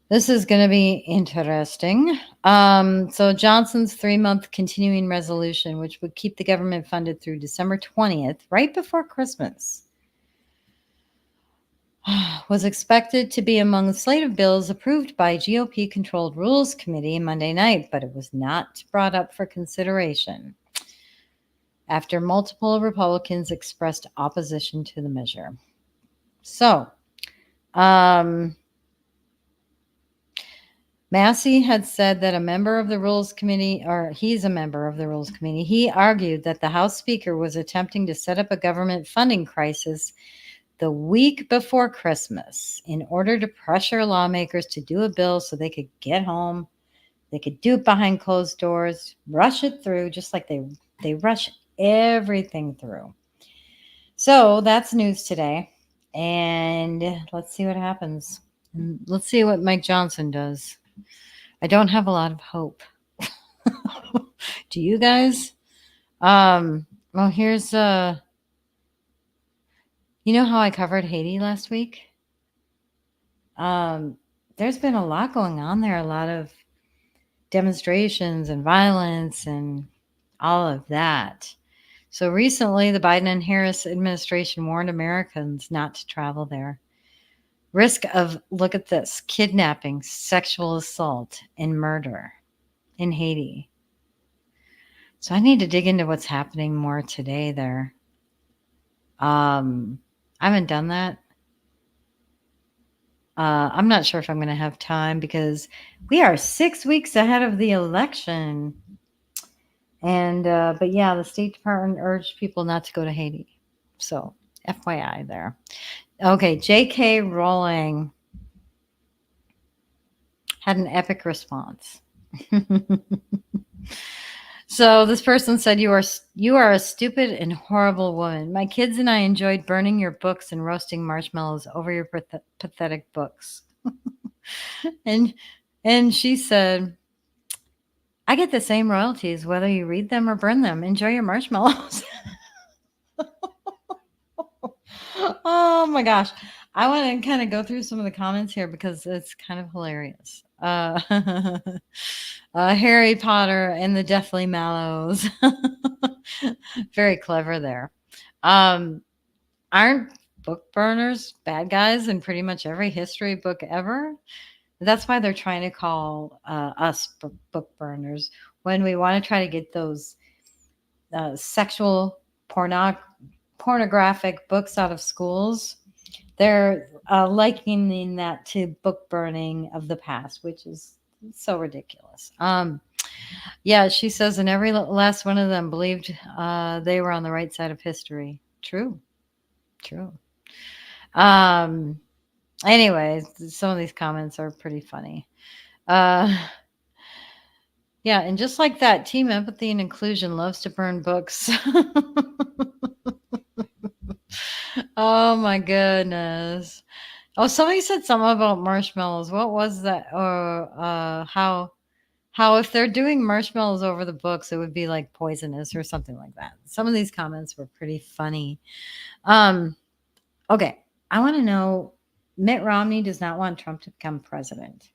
This is going to be interesting. So Johnson's 3-month continuing resolution, which would keep the government funded through December 20th, right before Christmas, was expected to be among the slate of bills approved by GOP-controlled Rules Committee Monday night, but it was not brought up for consideration after multiple Republicans expressed opposition to the measure. So, Massey had said that a member of the Rules Committee, or he's a member of the Rules Committee, he argued that the House Speaker was attempting to set up a government funding crisis the week before Christmas in order to pressure lawmakers to do a bill so they could get home. They could do it behind closed doors, rush it through, just like they rush everything through. So that's news today. And let's see what happens. And let's see what Mike Johnson does. I don't have a lot of hope. Do you guys? Well, here's you know how I covered Haiti last week? There's been a lot going on there, a lot of demonstrations and violence and all of that. So recently, the Biden and Harris administration warned Americans not to travel there. Risk of, look at this, kidnapping, sexual assault, and murder in Haiti. So I need to dig into what's happening more today there. I haven't done that. I'm not sure if I'm going to have time because we are 6 weeks ahead of the election. And, but yeah, the State Department urged people not to go to Haiti. So FYI there. Okay, J.K. Rowling had an epic response. So this person said, you are a stupid and horrible woman. My kids and I enjoyed burning your books and roasting marshmallows over your pathetic books. and she said, I get the same royalties whether you read them or burn them. Enjoy your marshmallows. Oh my gosh. I want to kind of go through some of the comments here because it's kind of hilarious. Harry Potter and the Deathly Mallows. Very clever there. Aren't book burners bad guys in pretty much every history book ever? That's why they're trying to call us book burners when we want to try to get those sexual pornographic books out of schools. They're likening that to book burning of the past, which is so ridiculous. Yeah, she says, and every last one of them believed they were on the right side of history. True. Anyway, some of these comments are pretty funny. Yeah, and just like that, Team Empathy and Inclusion loves to burn books. Oh my goodness. Oh, somebody said something about marshmallows. What was that? Or how if they're doing marshmallows over the books, it would be like poisonous or something like that. Some of these comments were pretty funny. Okay, I want to know, Mitt Romney does not want Trump to become president.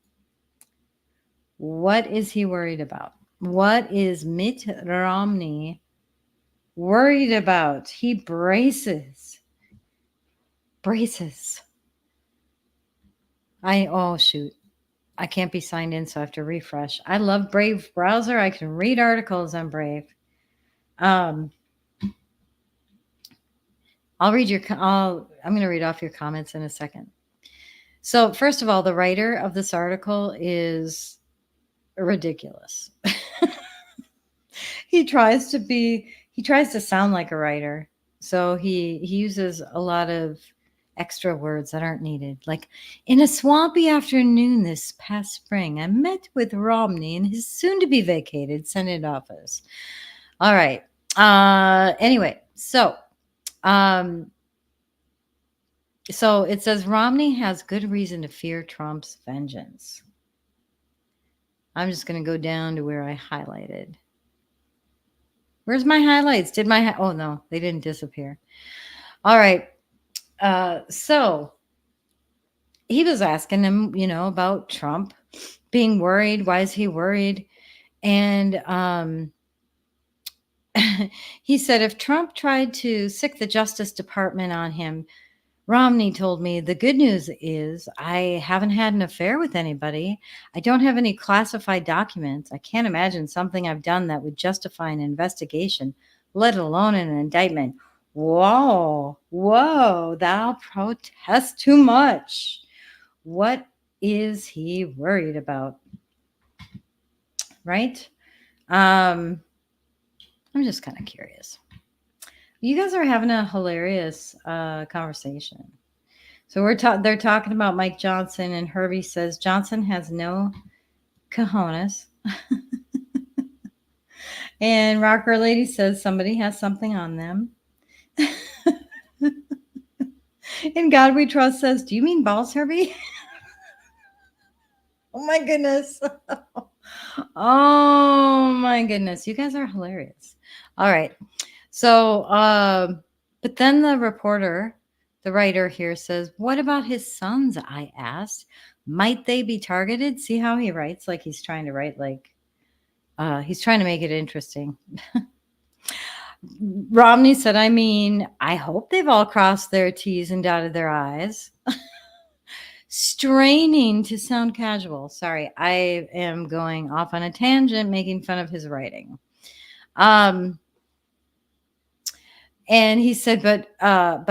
What is he worried about? What is Mitt Romney worried about? He braces. Oh shoot. I can't be signed in, so I have to refresh. I love Brave browser. I can read articles on Brave. I'm going to read off your comments in a second. So first of all, the writer of this article is ridiculous. He tries to sound like a writer. So he uses a lot of extra words that aren't needed. Like, in a swampy afternoon this past spring, I met with Romney in his soon-to-be vacated Senate office. All right. Anyway, so it says Romney has good reason to fear Trump's vengeance. I'm just going to go down to where I highlighted. Where's my highlights? Did my oh no, they didn't disappear. All right. So he was asking him, about Trump being worried. Why is he worried? And he said if Trump tried to sic the Justice Department on him, Romney told me, the good news is I haven't had an affair with anybody. I don't have any classified documents. I can't imagine something I've done that would justify an investigation, let alone an indictment. Whoa, thou protest too much. What is he worried about? Right? I'm just kind of curious. You guys are having a hilarious conversation. So they're talking about Mike Johnson, and Herbie says Johnson has no cojones. And Rocker Lady says somebody has something on them. And God We Trust says, do you mean balls, Herbie? Oh my goodness. Oh my goodness. You guys are hilarious. All right. So, but then the writer here says, what about his sons? I asked, might they be targeted? See how he writes? Like he's trying to write, he's trying to make it interesting. Romney said, I hope they've all crossed their T's and dotted their I's. Straining to sound casual. Sorry, I am going off on a tangent, making fun of his writing. And he said, but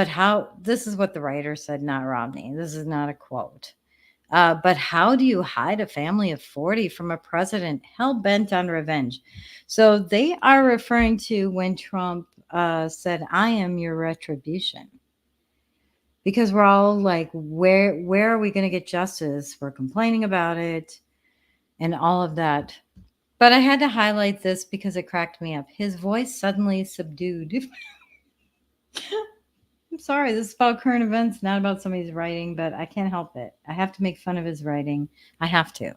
how, this is what the writer said, not Romney. This is not a quote. But how do you hide a family of 40 from a president hell-bent on revenge? So they are referring to when Trump said, I am your retribution. Because we're all like, where are we going to get justice? We're complaining about it and all of that. But I had to highlight this because it cracked me up. His voice suddenly subdued. I'm sorry, this is about current events, not about somebody's writing, but I can't help it. I have to make fun of his writing. I have to.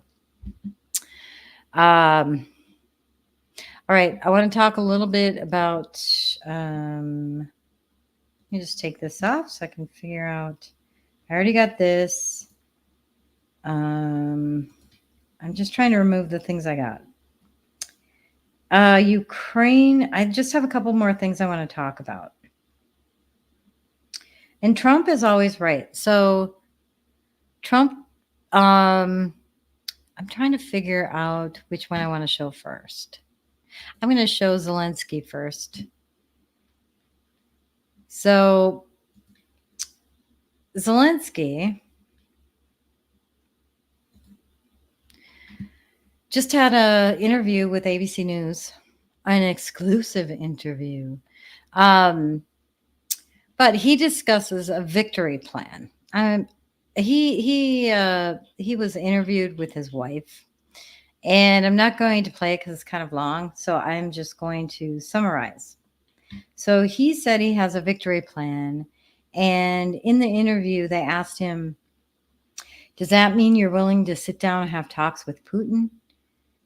All right, I want to talk a little bit about, let me just take this off so I can figure out, I already got this. I'm just trying to remove the things I got. Ukraine, I just have a couple more things I want to talk about. And Trump is always right. So Trump, I'm trying to figure out which one I want to show first. I'm going to show Zelensky first. So Zelensky just had an interview with ABC News, an exclusive interview. But he discusses a victory plan. He was interviewed with his wife, and I'm not going to play it because it's kind of long, so I'm just going to summarize. So he said he has a victory plan, and in the interview, they asked him, does that mean you're willing to sit down and have talks with Putin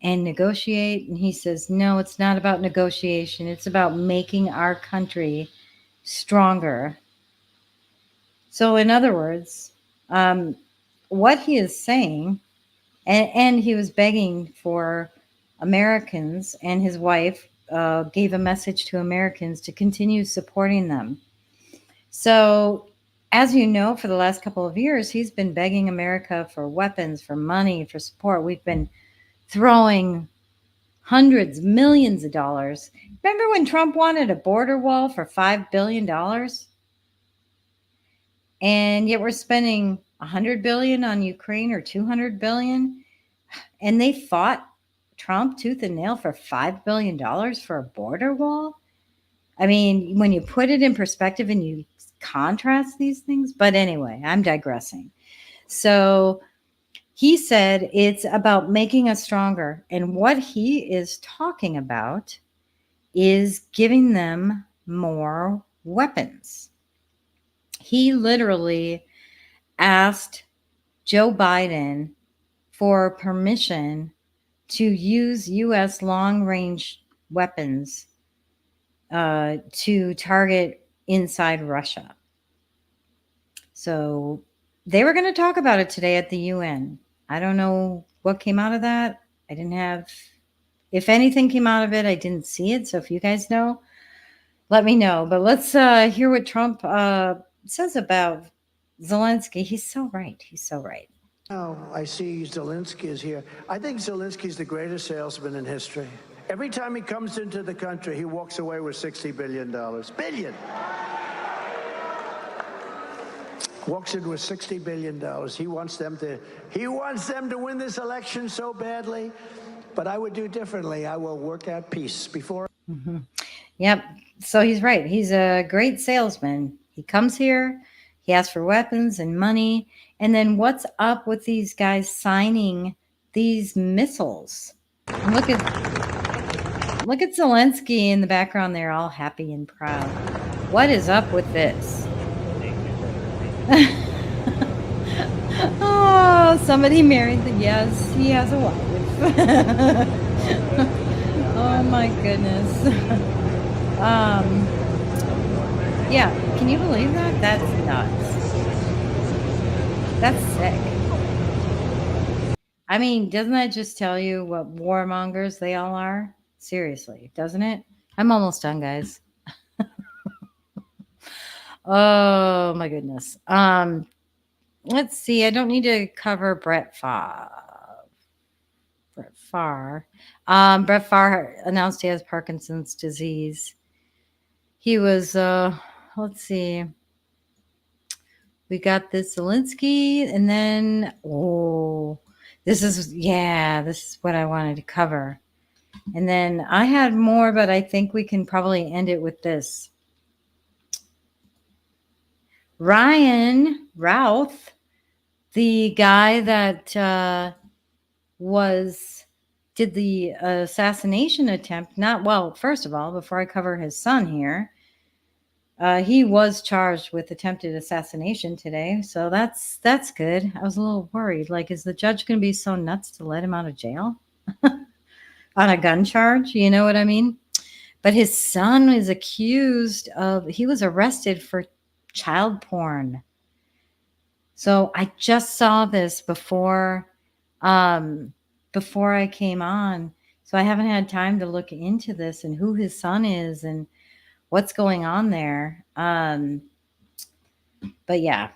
and negotiate? And he says, no, it's not about negotiation. It's about making our country stronger. So in other words, what he is saying, and he was begging for Americans, and his wife gave a message to Americans to continue supporting them. So as you know, for the last couple of years, he's been begging America for weapons, for money, for support. We've been throwing hundreds, millions of dollars. Remember when Trump wanted a border wall for $5 billion? And yet we're spending $100 billion on Ukraine, or $200 billion. And they fought Trump tooth and nail for $5 billion for a border wall. I mean, when you put it in perspective and you contrast these things, but anyway, I'm digressing. So he said it's about making us stronger. And what he is talking about is giving them more weapons. He literally asked Joe Biden for permission to use U.S. long-range weapons to target inside Russia. So they were going to talk about it today at the UN. I don't know what came out of that. I didn't have, if anything came out of it, I didn't see it. So if you guys know, let me know. But let's hear what Trump says about Zelensky. He's so right. He's so right. Now I see Zelensky is here. I think Zelensky's the greatest salesman in history. Every time he comes into the country, he walks away with $60 billion. Billion! Walks in with $60 billion. He wants them to win this election so badly, but I would do differently. I will work out peace before. Mm-hmm. Yep. So he's right. He's a great salesman. He comes here, he asks for weapons and money. And then what's up with these guys signing these missiles? Look at Zelensky in the background there, all happy and proud. What is up with this? Oh, somebody married the, yes, he has a wife. Oh my goodness. Yeah, can you believe that? That's nuts. That's sick. I mean, doesn't that just tell you what warmongers they all are? Seriously, doesn't it? I'm almost done, guys. Oh my goodness. Let's see. I don't need to cover Brett Favre. Brett Favre announced he has Parkinson's disease. He was, let's see. We got this Zelensky, and then, this is what I wanted to cover. And then I had more, but I think we can probably end it with this. Ryan Routh, the guy that did the assassination attempt, first of all, before I cover his son here, he was charged with attempted assassination today. So that's good. I was a little worried. Like, is the judge going to be so nuts to let him out of jail on a gun charge? You know what I mean? But his son is he was arrested for child porn. So I just saw this before I came on. So I haven't had time to look into this and who his son is and what's going on there. But yeah,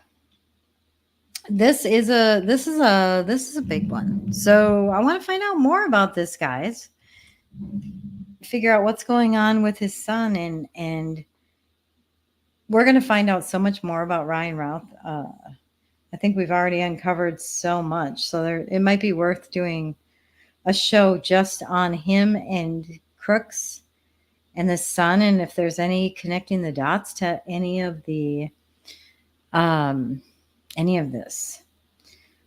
this is a big one. So I want to find out more about this, guys. Figure out what's going on with his son, and we're going to find out so much more about Ryan Routh. I think we've already uncovered so much. So it might be worth doing a show just on him and Crooks and the son, and if there's any connecting the dots to any of this.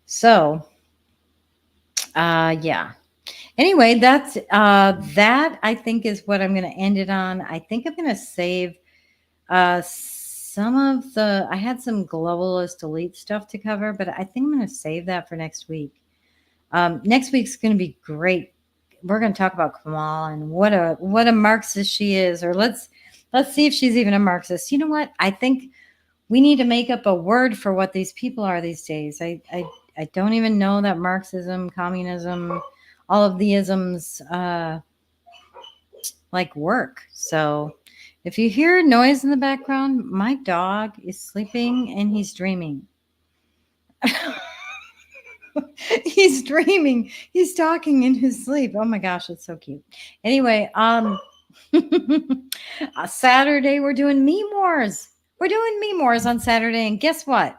So, yeah. Anyway, that's that I think is what I'm going to end it on. I think I'm going to save some of I had some globalist elite stuff to cover, but I think I'm going to save that for next week. Next week's going to be great. We're going to talk about Kamal and what a Marxist she is, or let's see if she's even a Marxist. You know what? I think we need to make up a word for what these people are these days. I don't even know that Marxism, communism, all of the isms like work. So if you hear noise in the background, my dog is sleeping and he's dreaming. He's dreaming. He's talking in his sleep. Oh my gosh, it's so cute. Anyway, Saturday we're doing Meme Wars. We're doing Meme Wars on Saturday, and guess what?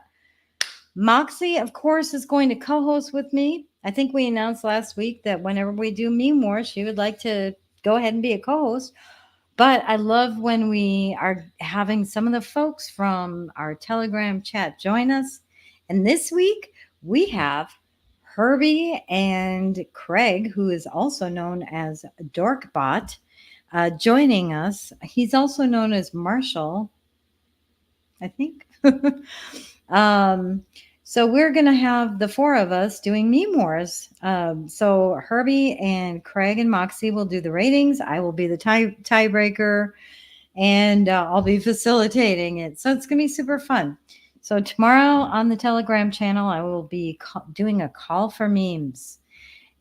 Moxie, of course, is going to co-host with me. I think we announced last week that whenever we do Meme Wars, she would like to go ahead and be a co-host. But I love when we are having some of the folks from our Telegram chat join us. And this week we have Herbie and Craig, who is also known as Dorkbot, joining us. He's also known as Marshall, I think. So we're going to have the four of us doing Meme Wars. So Herbie and Craig and Moxie will do the ratings. I will be the tiebreaker. and I'll be facilitating it. So it's going to be super fun. So tomorrow on the Telegram channel, I will be doing a call for memes.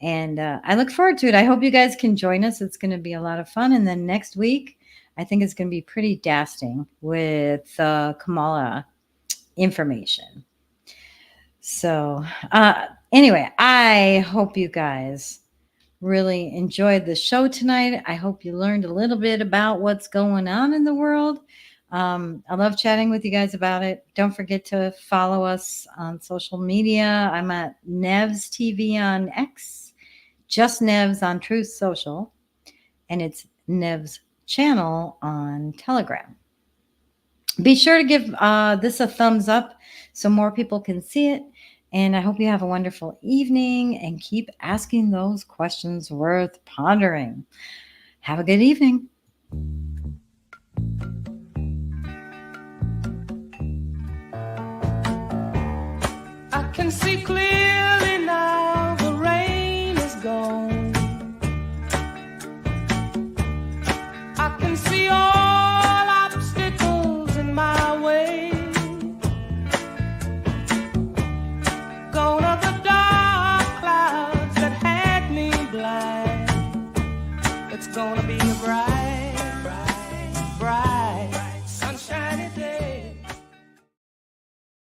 And I look forward to it. I hope you guys can join us. It's going to be a lot of fun. And then next week, I think it's going to be pretty dasting with Kamala information. So anyway, I hope you guys really enjoyed the show tonight. I hope you learned a little bit about what's going on in the world. I love chatting with you guys about it. Don't forget to follow us on social media. I'm at Nevs TV on X, just Nevs on Truth Social, and it's Nevs channel on Telegram. Be sure to give this a thumbs up so more people can see it. And I hope you have a wonderful evening and keep asking those questions worth pondering. Have a good evening. I can see clearly now the rain is gone. I can see all obstacles in my way. Gone are the dark clouds that had me blind. It's gonna be a bright